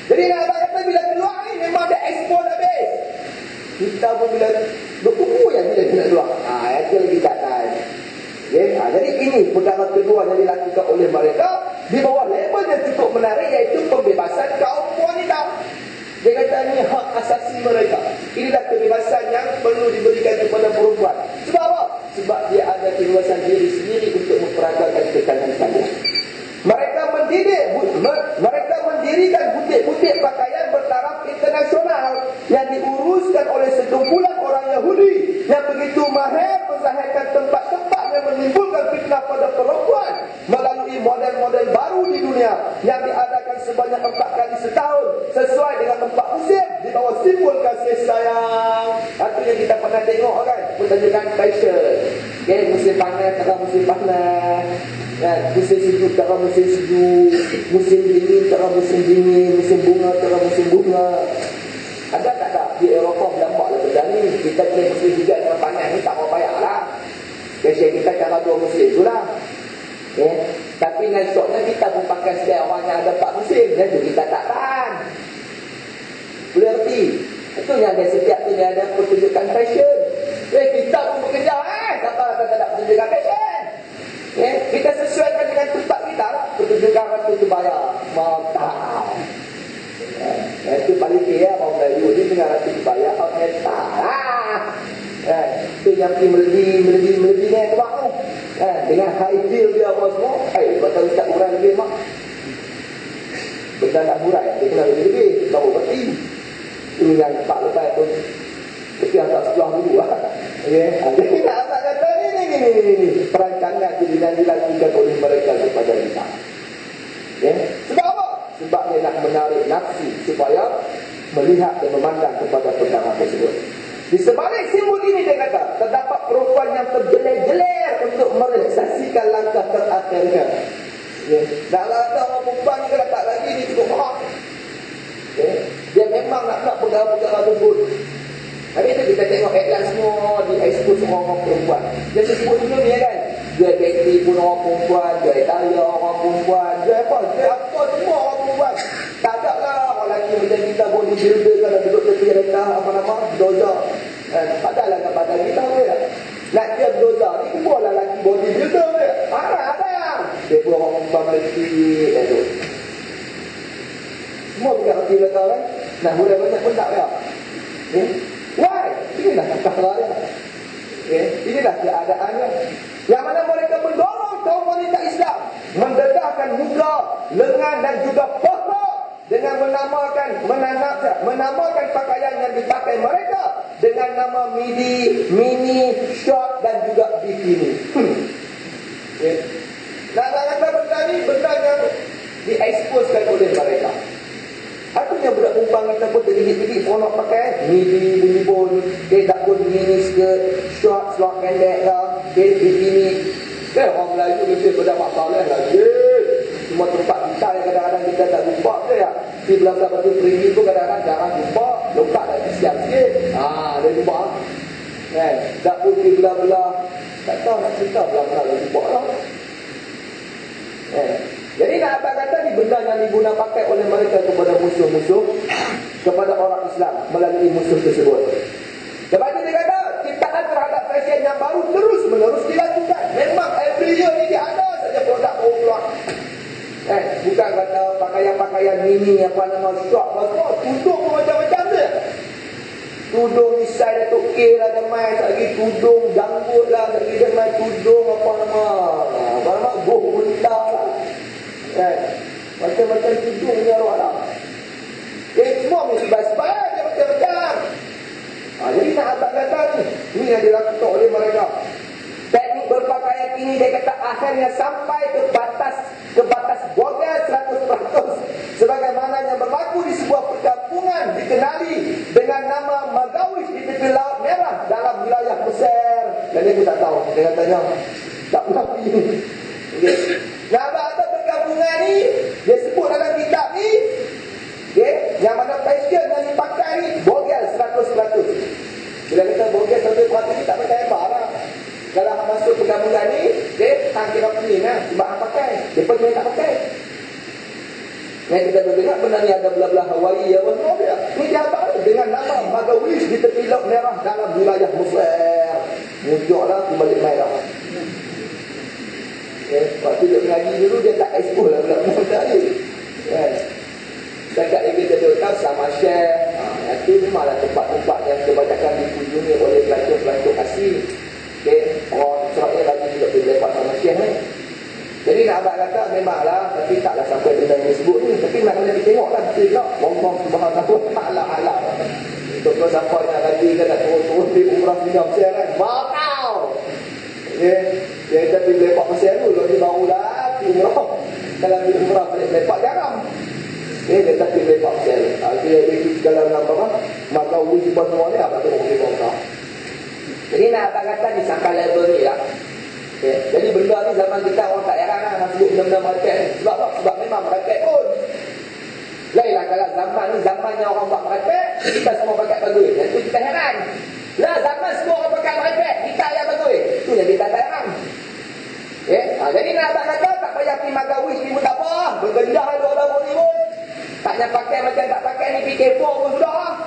[SPEAKER 1] Jadi nak abang kata bila keluar ni memang dia ekspor habis. Kita pun bila berkumpul yang bila nak keluar. Itu lagi katan. Jadi ini perkara kedua yang dilakukan oleh mereka di bawah label yang cukup menarik, iaitu pembebasan kaum wanita. Dia kata ini hak asasi mereka. Inilah kebebasan yang perlu diberikan kepada perempuan. Sebab apa? Sebab dia ada kebebasan diri sendiri untuk memperagakan kekanan-kanan. Mereka mendirikan butik-butik pakaian bertaraf internasional yang diuruskan oleh sekumpulan orang Yahudi yang begitu mahir menzahirkan tempat-tempat yang menimbulkan fitnah pada perempuan melalui model-model baru di dunia yang diadakan sebanyak 4 kali setahun sesuai dengan 4 musim di bawah simbol kasih sayang. Itu yang kita pernah tengok kan, pertunjukan fashion. Musim panas tak musim panas. Musim sejuk tak musim sejuk, musim dingin tak musim dingin, musim bunga tak musim bunga. Ada tak ada di Eropah berlambat lah benda ni. Kita kena musim hujan dengan panas ni tak mau payah lah. Fashion kita cara 2 musim tu lah. Tapi nasibnya kita pun pakai style orang yang ada 4 musim. Dan tu kita tak tahan. Boleh erti? Itu yang ada setiap tu yang ada pertunjukan fashion. Kita pun bekerja siapa tak ada pertunjukan fashion. Kita sesuaikan dengan tempat kita lah. Pertunjukan Ratu Kebaya Mantap. Itu paling kaya orang Melayu ni dengan Ratu Kebaya Mantap. Itu yang pergi meledi ni keluar tu. Dengan high heel dia apa semua. Batal ustaz urai lebih mak. Benda nak urai dia kena lebih baru berarti. Itu yang tak lepas pun kita tak sebelah dulu lah. Jadi nak abang kata ni perancangan yang dilakukan oleh mereka kepada kita. Sebab apa? Sebab dia nak menarik nafsu supaya melihat dan memandang kepada perkara tersebut. Di sebalik simbol ini dia kata terdapat perempuan yang terjeler-jeler untuk merealisasikan langkah terakhirnya. Nak ada orang perempuan ni kalau tak lagi ni cukup hak. Dia memang nak perkara-perkara tersebut. Hari tu kita tengok iklan semua di-expose orang-orang perempuan. Dia sebut dulu ni kan, jual bateri pun orang perempuan, jual tayar orang perempuan, jual apa semua orang perempuan. Tak ada lah orang lelaki macam kita bodybuilder kan, duduk tepi kereta apa nama, doza. Tak ada lah kat badan kita kan. Nak dia doza ni semua lah lelaki bodybuilder kan. Ada. Dia pun orang perempuan kecil tu. Semua bukan reti mereka kan. Nak mulai banyak pun tak payah. Why? Inilah perkara dia. Inilah keadaannya. Yang mana mereka mendorong kaum wanita Islam mendedahkan muka, lengan dan juga paha dengan menamakan pakaian yang dipakai mereka dengan nama midi, mini, short dan juga bikini. Nak kata benda ni benda yang dieksposkan oleh mereka. Artinya budak perempuan kita pun terdidik-didik seronok pakai midi, bunyi pun tak pun mini skirt, short, slot pendek lah, bikini. Orang Melayu lebih pada masalah lagi. Semua tempat kita yang kadang-kadang kita tak jumpa je ya. Di belah-belah batu perigi tu kadang-kadang jarang jumpa, lompat lagi siap sikit. Dia jumpa. Tak pun di belah-belah, tak tahu nak cerita belah-belah lagi jumpa lah. Jadi nak apa kata ni benda yang diguna pakai oleh mereka kepada musuh-musuh, kepada orang Islam melalui musuh tersebut. Lepas itu dia kata ciptaan terhadap fashion yang baru terus menerus dilakukan. Memang every year ni dia ada saja produk baru keluar. Bukan kata pakaian-pakaian mini apa nama short apa semua, tudung pun macam-macam dia. Tudung ni size Datuk K lah demai, lagi tudung janggut lah, lagi demai tudung apa nama goh bunta lah. Macam-macam tudung ni arwah lah. Semua mesti sebab dia macam-macam. Jadi nak abang kata ni yang dilakukan oleh mereka. Teknik berpakaian ini dia kata akhirnya sampai ke batas bogel 100%. Sebagaimana yang berlaku di sebuah perkampungan dikenali dengan nama Magawis di tepi Laut Merah dalam wilayah Mesir. Dan dia pun tak tahu. Dia katanya tak pernah pergi. Okay. Nah, apa perkampungan ni dia sebut dalam kitab ni, okay, yang mana fashion yang dipakai ni bogel 100%. Bila kita bogel 100% tak pakai apa lah. Kalau masuk perkampungan ni, okay, hang kira pening lah. Sebab hang pakai. Lepas dia tak pakai. Yang kita dengar benar ni ada belah-belah Hawaii ya, dia. Ni dia apa? Dengan nama Magawis di tepi Laut Merah dalam wilayah Mesir. Muncullah kembali merah. Waktu dia mengaji dulu dia tak expose lah budak-budak tadi. Dekat kita duduk tahu sama share. Itu memanglah tempat-tempat yang kebanyakan dikunjungi oleh pelancong-pelancong asing. Okay. Orang Israel lagi juga boleh lepak sama share ni. Jadi nak abang kata memanglah, tapi taklah sampai benda yang disebut ni. Tapi nak kena ditengoklah betul tak. Allah Subhanahu Wa Taala alam. Untuk kau sampai nak haji kan nak turun-turun di umrah minum share kan. Bakau. Dia kata pergi lepak Mesir dulu. Kalau dia barulah pergi umrah. Kalau pergi umrah balik lepak jarang. Dia kata pergi lepak Mesir. Dia kalau nak apa, maka wujud semua ni apa tu boleh bongkar. Jadi nak kata di sampai level ni lah. Jadi benda ni zaman kita orang tak heran lah nak sebut benda-benda merepek ni. Sebab apa? Sebab memang merepek pun. Lainlah kalau zaman ni zamannya orang buat merepek, kita semua pakai bagus. Itu kita heran. Lah zaman semua orang pakai merepek, kita yang bagus. Itu yang kita tak heran. Jadi nak abang kata tak payah pergi Magawis ni pun tak apa. Bergendah ada orang ni pun. Taknya pakai macam tak pakai ni fikir pun sudah.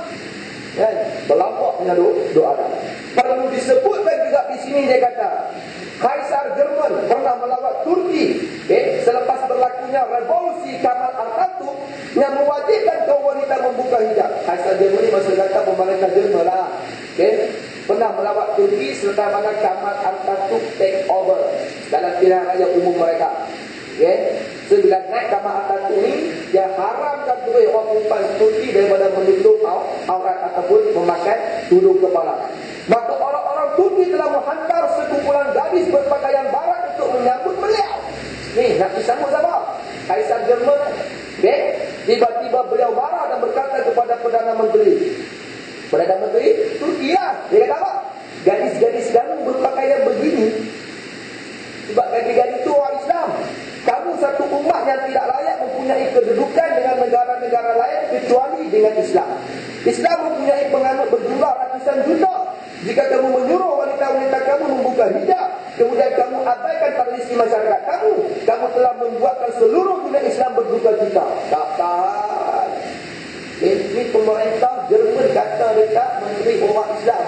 [SPEAKER 1] Berlampau punya doa. Perlu disebutkan juga di sini dia kata Kaisar Jerman pernah melawat Turki selepas berlakunya revolusi Kamal Atatürk yang mewajibkan kaum wanita membuka hijab. Kaisar Jerman ni maksud kata pemerintah Jerman lah. Pernah melawat Turki setelah mana Kamal Atatürk take over dalam pilihan raya umum mereka. Bila naik Kamal Atatürk ni, dia haramkan kepada orang perempuan Turki daripada menutup aurat ataupun memakai tudung kepala. Maka orang-orang Turki telah menghantar sekumpulan gadis berpakaian barat untuk menyambut beliau. Ni nak disambut siapa? Kaisar Jerman. Tiba-tiba beliau marah dan berkata kepada Perdana Menteri. Perdana Menteri Turki lah. Dia kata apa? Gadis-gadis kamu berpakaian begini. Sebab gadis-gadis itu orang Islam. Kamu satu umat yang tidak layak mempunyai kedudukan dengan negara-negara lain kecuali dengan Islam. Islam mempunyai penganut berjumlah ratusan juta. Jika kamu menyuruh wanita-wanita kamu membuka hijab, kemudian kamu abaikan tradisi masyarakat kamu, kamu telah membuatkan seluruh dunia Islam berduka cita. Tak tahan. Ini pemerintah Jerman kata dekat Menteri Orang Islam.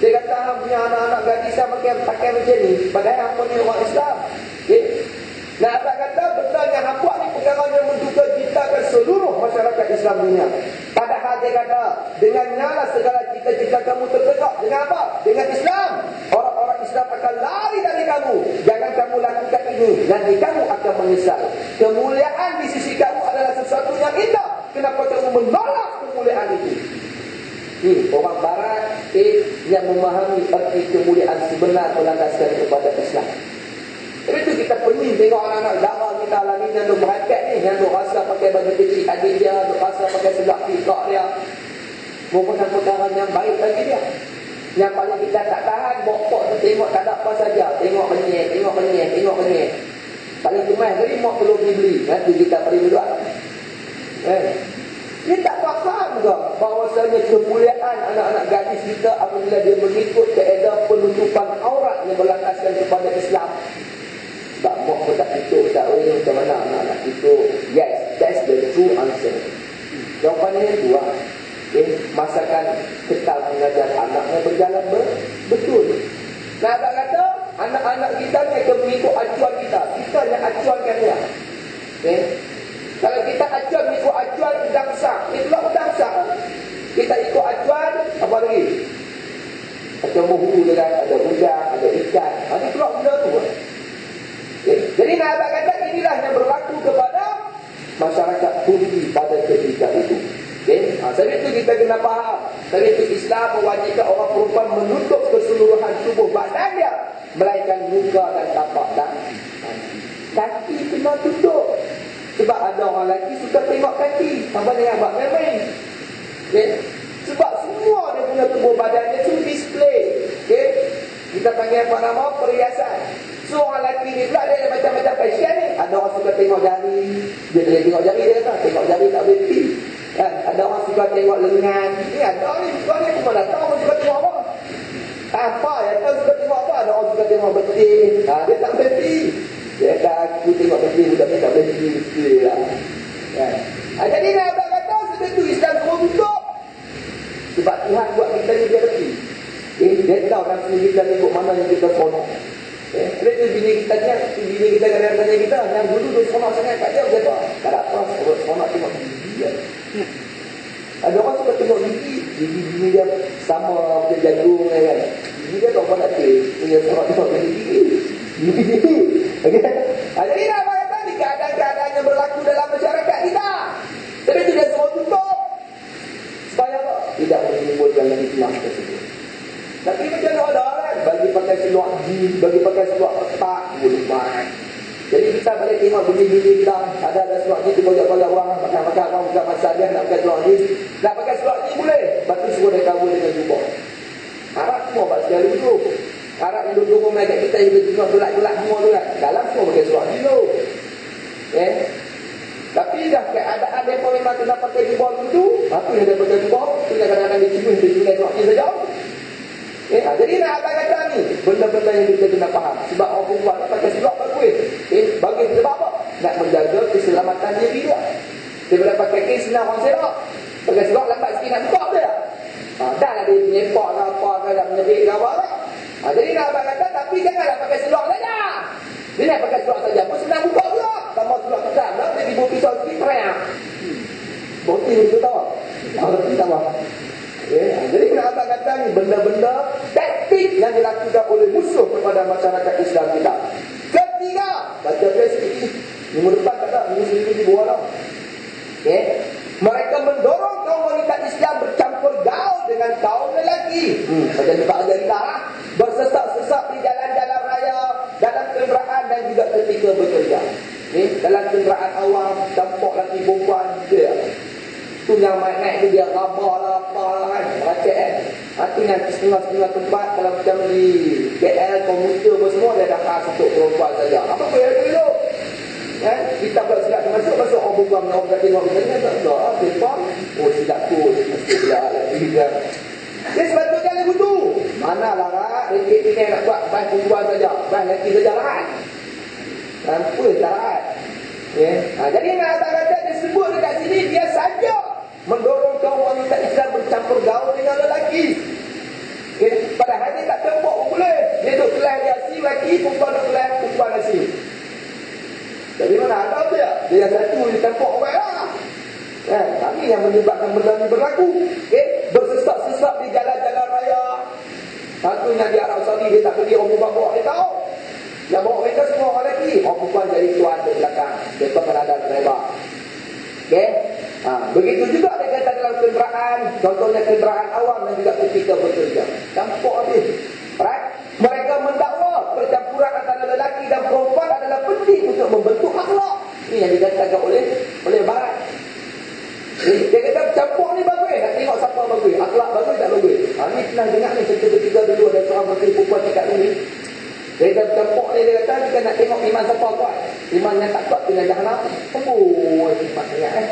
[SPEAKER 1] Dia kata hang punya anak-anak gadis yang pakai macam ni, padahal hang punya orang Islam. Nah, abang kata betul yang hang buat ni perkara yang menduga citakan seluruh masyarakat Islam dunia. Padahal dia kata dengan nyala segala cita-cita kamu tertegak. Dengan apa? Dengan Islam. Orang-orang Islam akan lari dari kamu. Jangan kamu lakukan ini, nanti kamu akan menyesal. Kemuliaan di sisi kamu adalah sesuatu yang indah. Kenapa kamu menolak kemuliaan itu? Orang Barat yang memahami arti kemuliaan sebenar berlandaskan kepada Islam. Jadi itu kita perlu tengok anak-anak darah kita lah ni yang duk merepek ni, yang duk rasa pakai baju kecil adik dia, duk rasa pakai sedak fiqah dia, merupakan perkara yang baik bagi dia. Yang paling kita tak tahan, bokok tu tengok tak ada apa saja, tengok kenyek. Paling cemas tadi mak perlu beli, nanti kita pergi berdoa. Dia tak faham ke bahawasanya kemuliaan anak-anak gadis kita apabila dia mengikut kaedah penutupan aurat yang berlandaskan kepada Islam. Tak mau pun tak tutup, tak macam mana anak-anak itu. Yes, that's the true answer. Jawapannya yang dua. Masakan ketal mengajar anaknya berjalan betul. Nah, tak kata anak-anak kita ni akan mengikut acuan kita. Kita yang acuankan dia. Kalau kita acuan ikut acuan udang besar, itulah udang besar. Kita ikut acuan apa lagi? Macam buhu dia kan, ada udang, ada ikan. Ini pula benda tu. Jadi nak abang kata inilah yang berlaku kepada masyarakat Turki pada ketika itu. Sebab itu kita kena faham Tapi itu Islam mewajibkan orang perempuan menutup keseluruhan tubuh badannya, melainkan muka dan tapak dan kaki kena tutup. Sebab ada orang lelaki suka tengok kaki, sama dengan buat main-main. Okay? Sebab semua dia punya tubuh badannya tu display. Okay? Kita panggil apa nama? Perhiasan. So orang lelaki ni pula dia ada macam-macam fashion ni. Ada orang suka tengok jari, dia boleh tengok jari dia tak? Tengok jari tak boleh pergi. Kan? Ada orang suka tengok lengan. Ni ada ni, bukan ni pun dah tahu orang suka tengok apa. Apa ya? Tahu suka tengok apa? Ada orang suka tengok betis. Dia tak boleh pergi. Dia kata aku tengok betis, budak ni tak boleh pergi. Mesti lah. Kan? Jadi nak abang kata sebab tu Islam semua tutup. Sebab Tuhan buat kita ni dia pergi. Dia tahu kan kita tengok mana yang kita ponok. Sebab tu bini kita ni, bini kita kadang-kadang tanya kita, yang dulu tu ponok sangat kat dia, dia tahu. Tak ada terus ponok tengok gigi. Ada orang suka tengok gigi, gigi dia sama macam jagung kan. Gigi dia tak apa nak punya tengok gigi. Gigi. Okey. Jadi nak apa ni keadaan-keadaan yang berlaku dalam masyarakat kita. Tapi tu dia semua tutup. Supaya apa? Tidak menimbulkan fitnah tersebut. Tapi macam ada kan, bagi pakai seluar jeans, bagi pakai seluar ketat, boleh main. Jadi kita boleh tengok bini-bini kita, ada seluar jeans, dia boleh orang, makan-makan orang bukan masa dia nak pakai seluar jeans. Nak pakai seluar jeans boleh, lepas tu semua dia kawal dengan jubah. Arab semua buat sekali dulu. Arab yang dulu rumah kat kita, yang tengok gelak-gelak semua tu kan. Dalam semua pakai seluar jeans tu. Tapi dah keadaan mereka memang kena pakai jubah dulu. Apa yang dia pakai jubah, tu kadang-kadang dia cium seluar jeans saja. Jadi nak abang kata ni, benda-benda yang kita kena faham. Sebab orang perempuan pakai seluar bagus. Bagi sebab apa? Nak menjaga keselamatan diri dia. Daripada pakai kes, senang orang serak. Pakai seluar lambat sikit nak buka dia. Dah lah dia menyepak lah apa ke, dah menyerik ke apa lah. Jadi nak abang kata, tapi janganlah pakai seluar saja. Dia nak pakai seluar saja pun senang buka pula. Sama seluar ketat lah, dia dibuat pisau sikit, teriak. Boti itu tahu? Boti tahu. Jadi nak abang kata ni benda-benda taktik yang dilakukan oleh musuh kepada masyarakat Islam kita. Ketiga, baca sikit minggu depan tak ada, minggu sendiri di bawah tau. Mereka mendorong kaum wanita Islam bercampur gaul dengan kaum lelaki. Macam juga ada kita lah. Bersesak-sesak di jalan-jalan raya, dalam kenderaan dan juga ketika bekerja. Dalam kenderaan awam, campur lelaki perempuan dia. Tu yang naik tu dia rabah lah apa lah kan, racet kan. Tu yang setengah-setengah tempat, kalau macam di KL, komuter apa semua, dia dah khas untuk perempuan saja. Apa boleh dulu? Kita pula silap masuk orang perempuan, orang kata tengok kita tak ada lah, perempuan. Oh silap tu, mesti silap lagi kan. Dia sepatutnya dia butuh. Manalah rak, rekit ni nak buat bahas perempuan saja, bahas lelaki saja lah kan. Apa syarat? Jadi nak kata disebut dekat sini, dia saja mendorong kaum wanita Islam bercampur gaul dengan lelaki. Padahal dia tak tembok pun boleh. Dia duduk kelas dia si lelaki, perempuan duduk kelas perempuan si. Jadi mana ada dia? Dia yang satu dia tembok orang lah. Kami yang menyebabkan benda ni berlaku. Bersesak-sesak di jalan-jalan raya. Satunya di Arab Saudi, dia tak pergi orang bawa dia tahu. Yang bawa mereka semua orang lelaki. Orang perempuan jadi tuan di belakang. Mereka berada driver. Begitu juga dia kata dalam kenderaan. Contohnya kenderaan awam dan juga ketika bekerja. Campur habis. Right? Mereka mendakwa percampuran antara lelaki dan perempuan adalah penting untuk membentuk akhlak. Ini yang dikatakan oleh Barat. Dia kata campur ni bagus. Nak tengok siapa bagus. Akhlak bagus tak bagus. Ni pernah dengar ni. Ketika dulu ada seorang menteri perempuan cakap ni. Dia kata campur ni, dia kata kita nak tengok iman siapa kuat. Iman yang tak kuat kena jahanam. Oh, iman sangat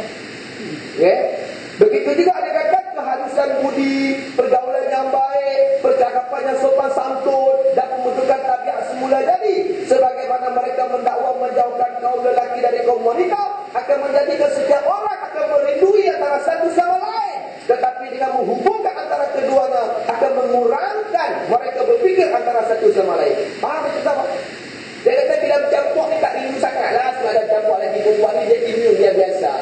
[SPEAKER 1] Begitu juga dia kata keharusan budi, pergaulan yang baik, percakapan yang sopan santun dan pembentukan tabiat semula jadi. Sebagaimana mereka mendakwa menjauhkan kaum lelaki dari kaum wanita, akan menjadikan setiap orang akan merindui antara satu sama lain. Tetapi dengan menghubungkan antara keduanya akan mengurangkan mereka berfikir antara satu sama lain. Faham itu tak? Dia kata bila bercampur ni tak rindu sangat lah. Sebab ada campur lelaki perempuan ni dia immune, dia biasa.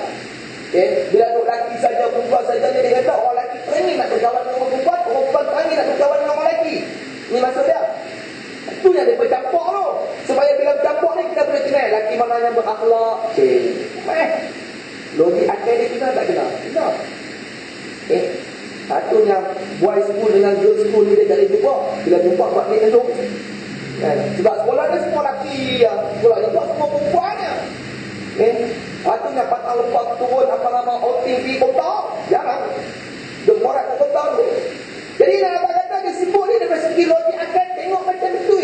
[SPEAKER 1] Bila untuk lelaki saja, perempuan saja, dia kata orang lelaki teringin nak berkawan dengan orang perempuan, orang perempuan teringin nak berkawan dengan orang lelaki. Ini maksud dia. Itu yang dia bercampur tu. Supaya bila bercampur ni kita boleh kenal lelaki mana yang berakhlak. Logik akal dia kita tak kenal. Satunya boys school dengan girls school ni dia tak boleh jumpa. Bila jumpa buat ni tentu. Sebab sekolah dia semua lelaki ya. Sekolah ni buat semua perempuan ya. Satunya patah lepas turun apa nama OTV kota. Jarang. Dia morat kota tu. Jadi nak kata dia sebut ni dari segi logik akan tengok macam tu.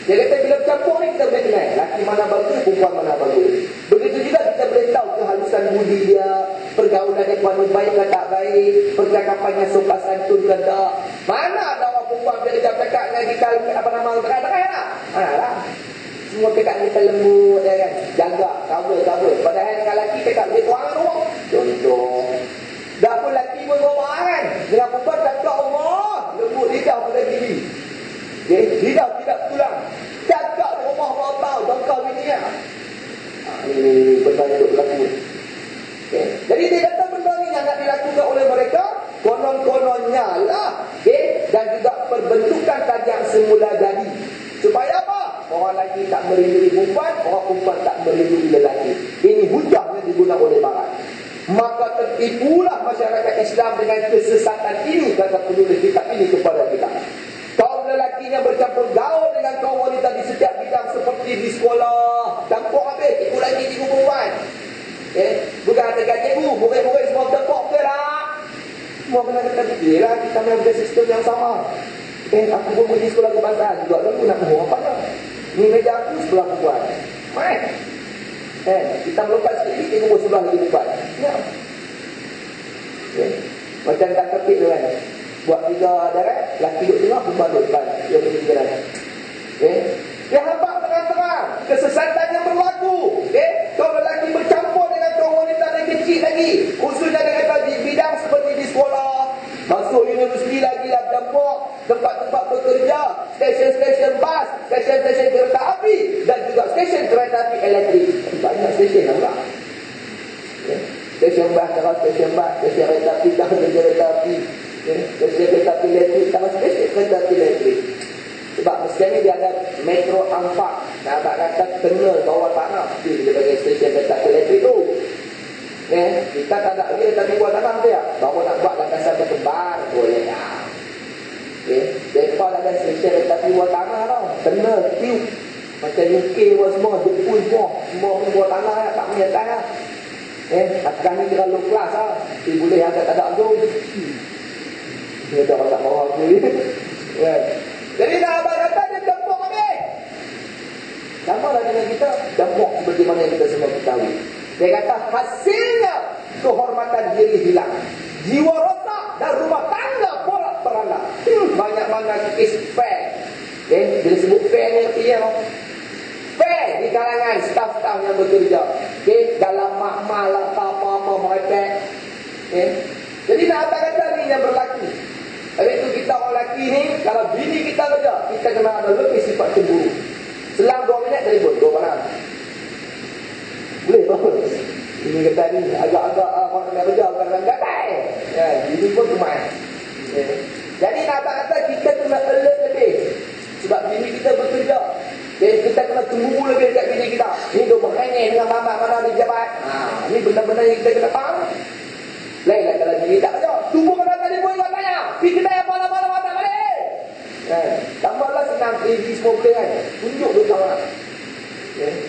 [SPEAKER 1] Dia kata bila bercampur ni kita boleh kenal lelaki mana bagus, perempuan mana bagus. Begitu juga kita boleh tahu kehalusan budi dia, pergaulan dia kuat baik ke tak baik, percakapannya sopan santun ke tak. Mana ada orang perempuan bila dia cakap dengan kita apa nama tengah-tengah lah. Mana lah. Semua cakap kita lembut ya kan. Jaga, cover. Padahal dengan lelaki cakap dia tuang rumah. Contoh. Dah pun lelaki pun rumah kan. Dengan perempuan cakap Allah. Lembut lidah pada diri. Lidah tidak tulang. Cakap rumah bawa tahu. Jangka bini ya. Ini benda yang berlaku. Jadi dia kata benda ni yang nak dilakukan oleh mereka. Konon-kononnya lah. Dan juga perbentukan tajam semula jadi. Supaya apa? Orang lelaki tak merindui perempuan, orang perempuan tak merindui lelaki. Ini hujah yang digunakan oleh barat. Maka tertipulah masyarakat Islam dengan kesesatan ini, kata penulis kitab ini kepada kita. Kaum lelakinya bercampur gaul dengan kaum wanita di setiap bidang seperti di sekolah. Campur habis, ikut lagi cikgu perempuan. Bukan dekat cikgu, murid-murid semua tepuk ke lah. Semua kena kata fikir lah, kita mengambil sistem yang sama. Aku pun pergi sekolah kebangsaan juga dulu nak tahu apa dah. Ni meja aku sebelah perempuan. Kita melompat sikit, kita pun sebelah lagi perempuan. Ya. Macam tak kepik tu kan. Buat 3 darat, lelaki duduk tengah, perempuan duduk depan. Dia pergi 3 darat. Dia nampak terang-terang kesesatan yang berlaku. Kaum lelaki bercampur dengan kaum wanita yang kecil lagi. Khususnya dengan bidang seperti di sekolah. Masuk universiti lagi lah campur. Tempat-tempat bekerja, stesen-stesen bas, stesen-stesen kereta api dan juga stesen kereta api elektrik. Banyak stesen lah pula. Stesen bas, stesen kereta api, kereta api. Stesen kereta api elektrik, stesen kereta api elektrik. Sebab mestinya dia ada metro ampak. Nak kata tengah bawah tanah. Dia bagi stesen kereta api elektrik tu. Kita tak ada lagi tapi buat tanah dia. Baru nak buat landasan berkembar, boleh tak? Mereka ada stesen kereta api buat tanah tau. Kena tiup. Macam UK pun semua, Jepun semua. Semua buat tanah lah, tak menyertai lah. Akan ni kira low class lah. Dia boleh angkat tak ada tu. Dia tak tak mahu aku ni. Jadi dah abang kata dia campur habis. Sama lah dengan kita, campur seperti mana yang kita semua ketahui. Dia kata hasilnya kehormatan diri hilang. Jiwa rosak dan rumah tangga pola peranda. Banyak mana kes fair. Bila sebut fair ni artinya fair di kalangan staf-staf yang bekerja. Dalam makmal lah apa-apa mereka. Jadi nak kata ni yang berlaku. Habis itu kita orang lelaki ni, kalau bini kita kerja, kita kena ada lebih sifat cemburu. Selang 2 minit telefon, 2 barang. Boleh bagus. Ini kata ni agak-agak orang kena kerja, orang kena gatai. Ini pun kemai. Jadi nak kata kita kena alert lebih. Sebab bini kita bekerja. Kita kena cemburu lebih dekat bini kita. Ini dia berhengih dengan mamak mana di jabat. Ini benda-benda yang kita kena faham. Lainlah kalau bini tak kerja. Tunggu kena telefon kau tanya. Pergi kedai apa-apa tak boleh. Tambahlah senang kredi semua boleh kan. Tunjuk tu kawan.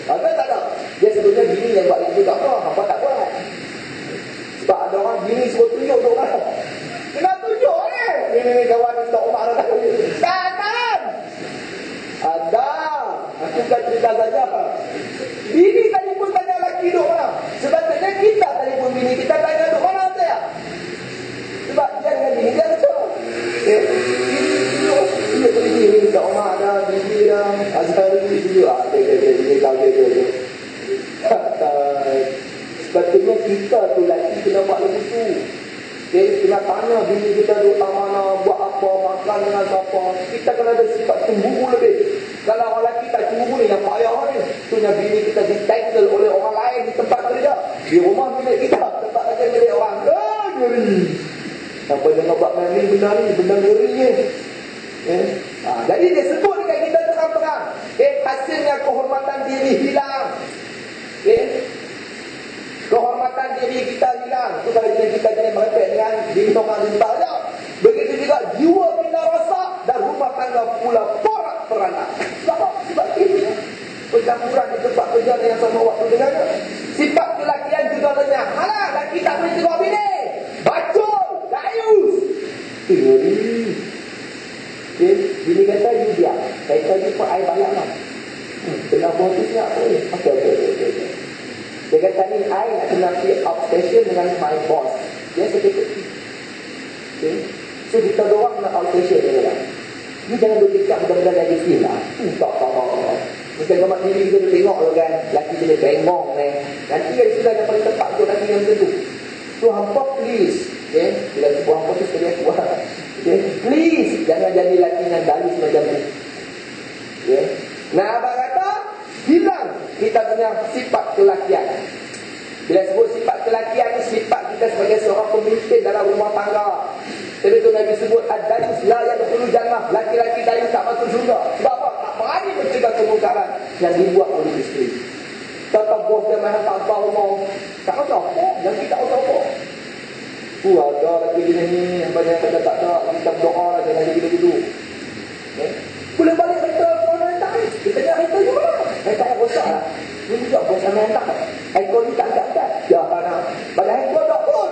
[SPEAKER 1] Ada tak ada? Dia sebetulnya bini yang buat itu tak apa. Apa tak buat. Sebab ada orang bini suruh tunjuk tu orang. Kena tunjuk Ini kawan ni tak umat dah. Tak. Ada. Aku kan cerita saja. Bini tadi pun tanya lelaki duduk mana. Sebetulnya kita tadi pun bini kita tanya duduk mana saya. Sebab dia dengan bini dia betul. Dia pergi ni tak umat dah. Bini dah. Asal ni dia. Dia. Sepatutnya kita tu lelaki kena buat lebih tu. Kena tanya bini kita duduk tak mana, buat apa, makan dengan siapa. Kita kena ada sifat cemburu lebih. Kalau orang lelaki tak cemburu ni yang payah ni. Itunya bini kita ditangle oleh orang lain di tempat kerja. Di rumah milik kita, tempat kerja milik orang. Ngeri. Apa jangan buat main ni benda ngeri ni. Jadi dia sebut dekat kita terang-terang. Hasilnya kehormatan diri hilang. Kehormatan diri kita hilang. Itu kalau kita jadi merepek dengan diri orang rinta je. bercampuran di tempat kerja yang sama waktu dengannya. Sifat kelakian juga lenyap. Alah, laki tak boleh tegur bini. Bacol, dayus. Teori. Okay. Bini kata, you diam. Saya tadi pun air banyak lah. Tengah buat tu siap boleh. Okey. Dia kata ni, I nak kena obsession dengan my boss. Dia kata, okay. So kita doang nak obsession dia lah. Ni jangan bercakap benda-benda negatif lah. Tak apa. Macam gambar diri kita tengok tu kan, laki dia bengong ni. Nanti yang sudah yang paling tepat untuk laki yang macam tu. So hampa please, okay? Bila sebuah hampa tu sekali aku okay? Please, jangan jadi laki yang dalis macam tu. Okay? Nah, abang kata, hilang kita punya sifat kelakian. Bila sebut sifat kelakian ni, sifat kita sebagai seorang pemimpin dalam rumah tangga. Jadi tu Nabi sebut ad-dayus la yadkhulu jannah. Laki-laki dayus tak masuk syurga. Sebab apa? Tak berani mencegah kemungkaran yang dibuat oleh isteri. Kata bos dia main tak tahu mau. Tak tahu apa. Yang kita tahu apa. Ada lagi gini ni. Banyak kata tak ada. Kita berdoa lah jangan jadi begitu. Boleh balik kereta orang yang tak. Kita nak kereta juga. Kereta yang rosak lah. Ini juga bos yang main tak. Handphone ni tak angkat-angkat. Ya tak nak. Pada handphone tak pun.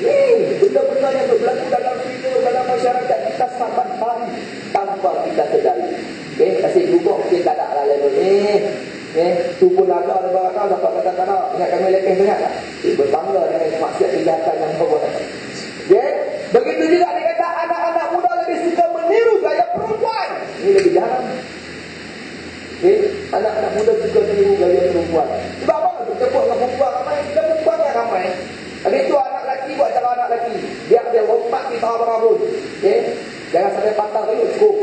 [SPEAKER 1] Benda-benda yang berlaku dalam hidup, dalam masyarakat kita sahabat hari tanpa kita sedari. Kasih juga mungkin tak ada lah lalu ni. Tu pun agak ada barang dapat kata-kata. Ingat kami lekeh ingat tak? Berbangga dengan maksiat kejahatan yang berbuat. Begitu juga dia kata anak-anak muda lebih suka meniru gaya perempuan. Ini lebih jarang. Anak-anak muda suka meniru gaya perempuan. Sebab apa? Kita buat dengan perempuan ramai. Kita perempuan yang ramai. Habis tu anak lelaki buat cara anak lelaki. Biar dia lompat di tengah rambut. Jangan sampai patah dulu cukup.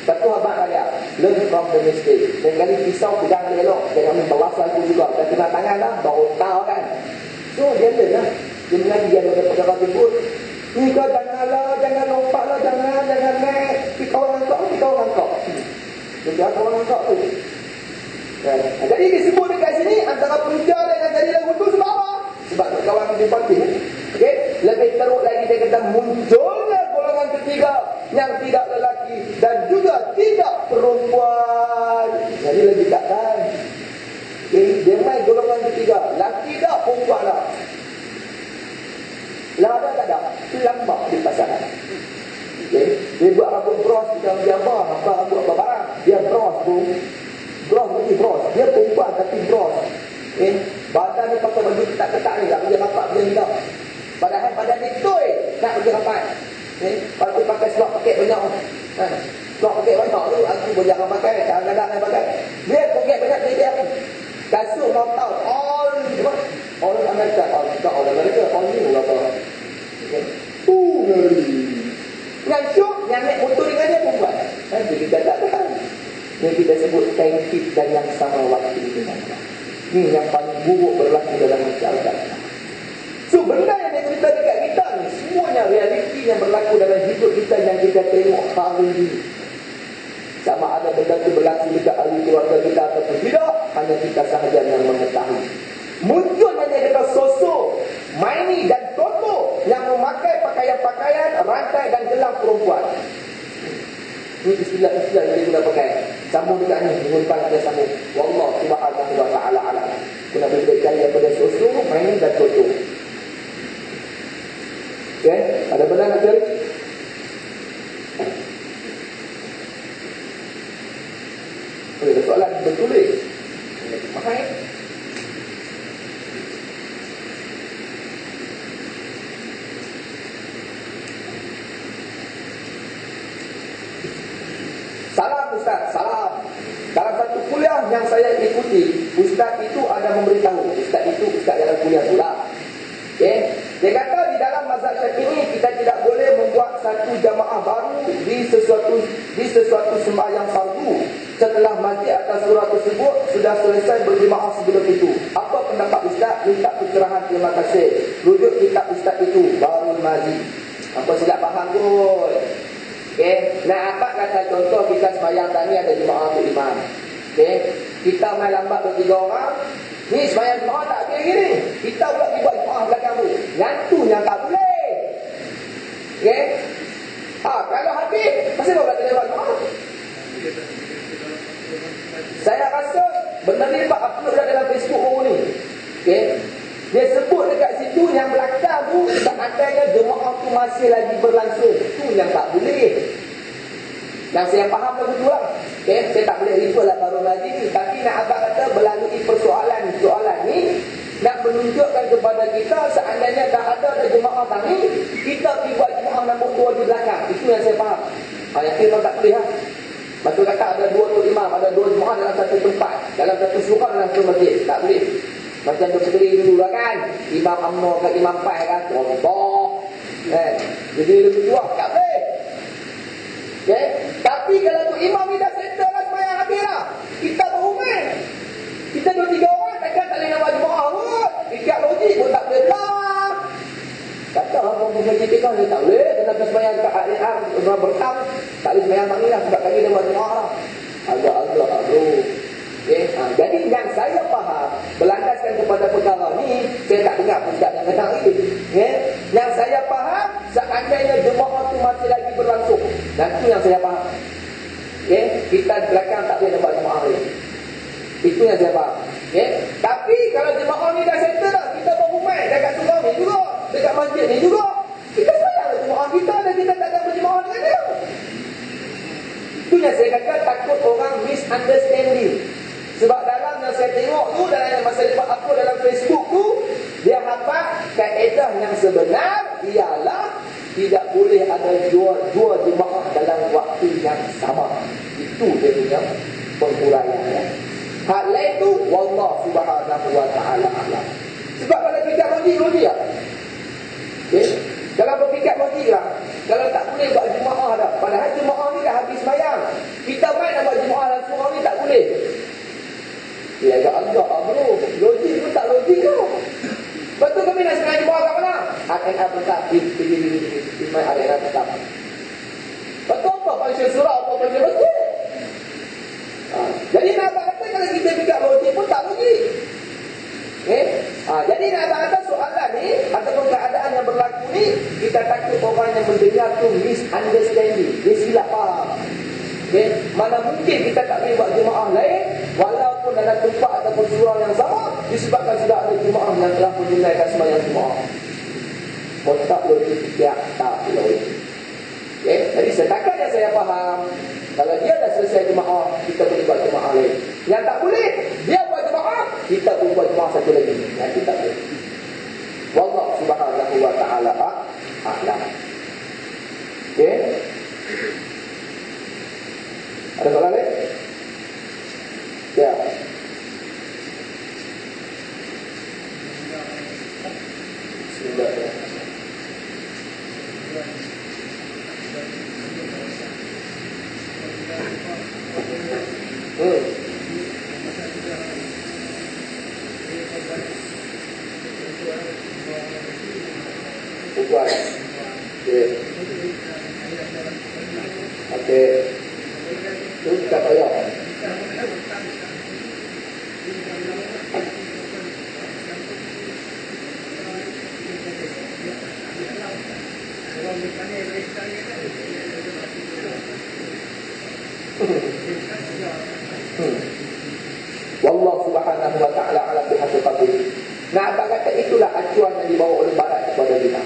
[SPEAKER 1] Satu abang kaya. Learn from the mistake. Dan kali pisau pegang dia elok. Jangan membalas lagu juga. Dan kena tangan lah. Baru tahu kan. So dia learn lah. Dia mengaji dia ada perkara tersebut. Ni kau jangan lompat lah. Jangan naik. Kita orang kau. Dia orang kau tu. Jadi disebut dekat sini. Antara punca dengan jadi lagu tu sebab apa? Sebab kawan di penting. Okay? Lebih teruk lagi dia kata munculnya golongan ketiga yang tidak lelaki dan juga tidak perempuan. Jadi lebih takkan. Okay? Dia main golongan ketiga. Lelaki tak, perempuan tak. Lah ada tak ada? Lambat di pasaran. Okay? Dia buat rambut bros di dalam jambah. Apa rambut apa barang? Dia bros pun. Bros. Dia perempuan tapi bros. Badan dia pakai baju ketat-ketat ni. Tak boleh rapat dia ni tak. Padahal badan dia toy. Tak boleh rapat. Kalau tu pakai slot pakai banyak. Slot pakai banyak tu. Aku pun jangan pakai. Kadang-kadang nak pakai. Dia pakai banyak dia ni. Kasut mau tahu. All Amerika. All Amerika. All ni berapa. Yang syuk. Yang naik motor dengan dia perempuan. Jadi kita tak tahu. Yang kita sebut tengkit dan yang sama waktu dengan dia. Ini yang paling buruk berlaku dalam masyarakat. So benda yang dia cerita dekat kita ni, semuanya realiti yang berlaku dalam hidup kita yang kita tengok hari ini. Sama ada benda itu berlaku dekat ahli keluarga kita ataupun tidak, hanya kita sahaja yang mengetahui. Muncul hanya kita sosok Maini dan Toto yang memakai pakaian-pakaian rantai dan gelang perempuan. Ini istilah-istilah yang dia guna pakai. Sambung dekat ni, minggu depan kita sambung. Wallah subhanahu wa ta'ala alam. Kita berikan daripada susu, main dan toto. Okay, ada benar nak cari? Boleh ada soalan, bertulis. Makan. Salam Ustaz, salam. Dalam satu kuliah yang saya ikuti, Ustaz itu ada memberitahu. Ustaz itu Ustaz dalam kuliah pula. Okay. Dia kata di dalam mazhab Syafi'i kita tidak boleh membuat satu jamaah baru di sesuatu sembahyang fardu setelah masjid atau surah tersebut sudah selesai berjemaah sebelum itu. Apa pendapat Ustaz? Minta pencerahan, terima kasih. Rujuk kitab Ustaz itu Barul Mazi. Apa silap faham kot? Okay. Nah, apa kata contoh kita sembahyang tadi ada jemaah untuk imam. Okay. Kita main lambat bertiga orang. Ni sembahyang jemaah tak kira gini. Kita pula buat jemaah belakang tu. Yang tu yang tak boleh. Okay. Kalau habis, masih boleh kita buat jemaah. Saya rasa benda ni Pak upload dah dalam Facebook baru ni. Okey. Dia sebut dekat situ yang belakang tu seandainya jemaah tu masih lagi berlangsung. Itu yang tak boleh. Yang saya faham begitu lah. Okay? Saya tak boleh refer lah baru lagi ni. Tapi nak abang kata melalui persoalan ni nak menunjukkan kepada kita seandainya dah ada jemaah tadi, kita pergi buat jemaah nombor 2 di belakang. Itu yang saya faham. Yang itu memang tak boleh lah. Betul kata ada 2 imam, ada 2 jemaah dalam satu tempat, dalam satu surah, dalam satu masjid. Tak boleh. Macam berdiri dulu lah kan. Imam UMNO ke Imam Pai kan. Contoh. Jadi lebih dua. Tak boleh. Okay? Tapi kalau tu imam ni dah settle lah semayang habis lah. Kita berumur. Kita 2-3 orang takkan tak boleh nak buat jemaah pun. Fikir logik pun tak boleh lah. Kata orang mengaji fikir ni tak boleh. Kena semayang kat Al-I'am. Orang bertam. Tak boleh semayang tak boleh lah. Sebab kami dia buat jemaah lah. Agak-agak bro. Okay? Jadi yang saya faham berlandaskan kepada perkara ni, saya tak dengar ustaz yang kata ini. Okay? Yang saya faham seandainya jemaah tu masih lagi berlangsung. Dan itu yang saya faham. Okay? Kita di belakang tak boleh nampak jemaah ni. Itu yang saya faham. Okay? Tapi kalau jemaah ni dah settle dah, kita berhumai dekat surau ni juga, dekat masjid ni juga, kita sayang jemaah kita dan kita tak ada berjemaah dengan dia. Itu yang saya kata takut orang misunderstanding. Sebab dalam yang saya tengok tu, dalam yang masa lepas aku dalam Facebook tu, dia hafal kaedah yang sebenar ialah tidak boleh ada dua jemaah dalam waktu yang sama. Itu dia punya penguraiannya. Hal lain tu wallahu subhanahu wa ta'ala alam. Sebab kalau fikir logik lah. Okay? Kalau berfikir logik lah, kalau tak boleh buat jemaah dah, padahal jemaah ni dah habis bayang, kita main nak buat jemaah dalam surau ni tak boleh. Ya agak-agak bro. Logik pun tak logik tu. Betul kami nak sekarang jemaah kat mana? ANA tetap. Di main ANA tetap. Betul apa? Function surau apa function masjid? Jadi nak abang kata kalau kita fikir logik pun tak logik. Okay? Jadi nak abang kata soalan ni ataupun keadaan yang berlaku ni, kita takut orang yang mendengar tu misunderstanding. Dia silap faham. Okay? Mana mungkin kita tak boleh buat jemaah lain walaupun dalam tempat ataupun surau yang sama, disebabkan sudah ada jemaah yang telah menunaikan sembahyang jemaah. Kotak logik tidak tak logik. Okay? Jadi setakat yang saya faham, kalau dia dah selesai jemaah, kita boleh buat jemaah lain. Yang tak boleh, dia buat jemaah, kita pun buat jemaah satu lagi. Yang kita tak boleh. Wallahu subhanahu wa ta'ala a'lam. Okay? Ada soalan lain? Ya. Bismillahirrahmanirrahim. Bukan. Okey. Itu tak payah. Wallahu subhanahu wa ta'ala ala bihaqiqatih. Nah, abang kata itulah acuan yang dibawa oleh barat kepada kita.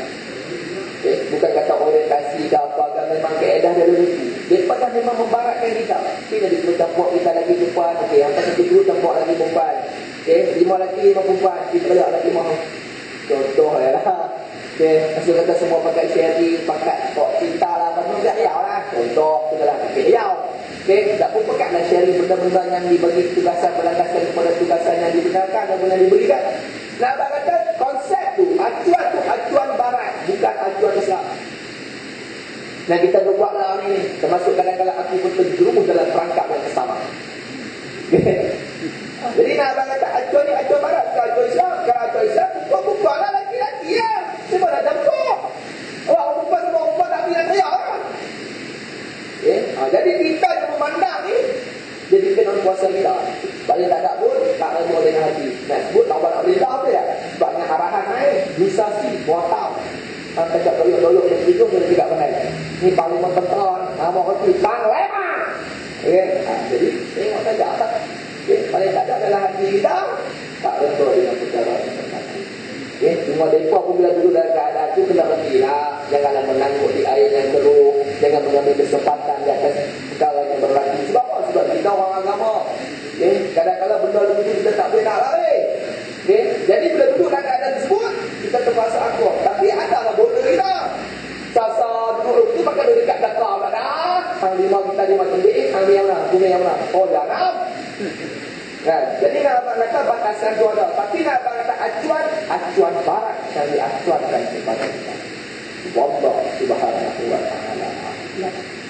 [SPEAKER 1] Okay? Bukan kata orientasi ke apa, kan memang keedah dia dulu. Mereka dah memang membaratkan kita. Okay, jadi kita campur kita lagi perempuan. Okay, yang pasal kedua campur lagi perempuan. Okay, 5 lelaki 5 perempuan. Kita berak lagi 5. Contoh lah. Okay, maksud kata semua pakai sharing, pakai tok cinta lah. Pasal tak yau lah. Contoh, kita lah pakai yau. Okay, tak pun pekatlah sharing benda-benda yang dibagi tugasan berlandaskan kepada tugasan yang dibenarkan dan yang diberikan. Nah, abang kata konsep tu, acuan tu acuan barat, bukan acuan Islam. Nah, kita berbuatlah ni, termasuk kadang-kadang aku pun terjerumus dalam perangkap yang sama. Jadi nak abang kata acuan ni acuan barat, bukan acuan Islam. Kalau acuan Islam, bukan-bukanlah laki-laki ya. Semua dah campur. Orang perempuan semua perempuan tak pilih saya lah. Okay? Jadi kita yang memandang ni jadi kena kuasa kita. Balik tak ada pun tak ada dengan hati. Nak sebut tak nak boleh apa ya? Sebab dengan arahan naik lusasi muatal. Kejap dolok-dolok yang hidung boleh tidak benar. Ni parlimen tentera, nama kata panglima. Jadi tengok saja apa. Paling tak ada dalam hati kita tak betul dengan perkara seperti itu. Cuma mereka pun bila dulu dalam keadaan itu kena berhentilah. Janganlah menangkut di air yang keruh. Jangan mengambil kesempatan di atas perkara yang berlaku. Sebab apa? Sebab kita orang agama. Kadang-kadang benda begitu kita tak boleh nak lari. Jadi bila duduk dalam keadaan tersebut, kita terpaksa akur. Tapi adalah bodoh kita. Sasa duduk itu pakai duduk dekat dakar tak dah. Hang lima kita lima tembik, hang yang mana? Bunga yang mana? Oh jangan. Jadi nak kata batasan tu ada. Tapi nak kata acuan barat yang diacuankan kepada kita. Wallah subhanahu wa ta'ala.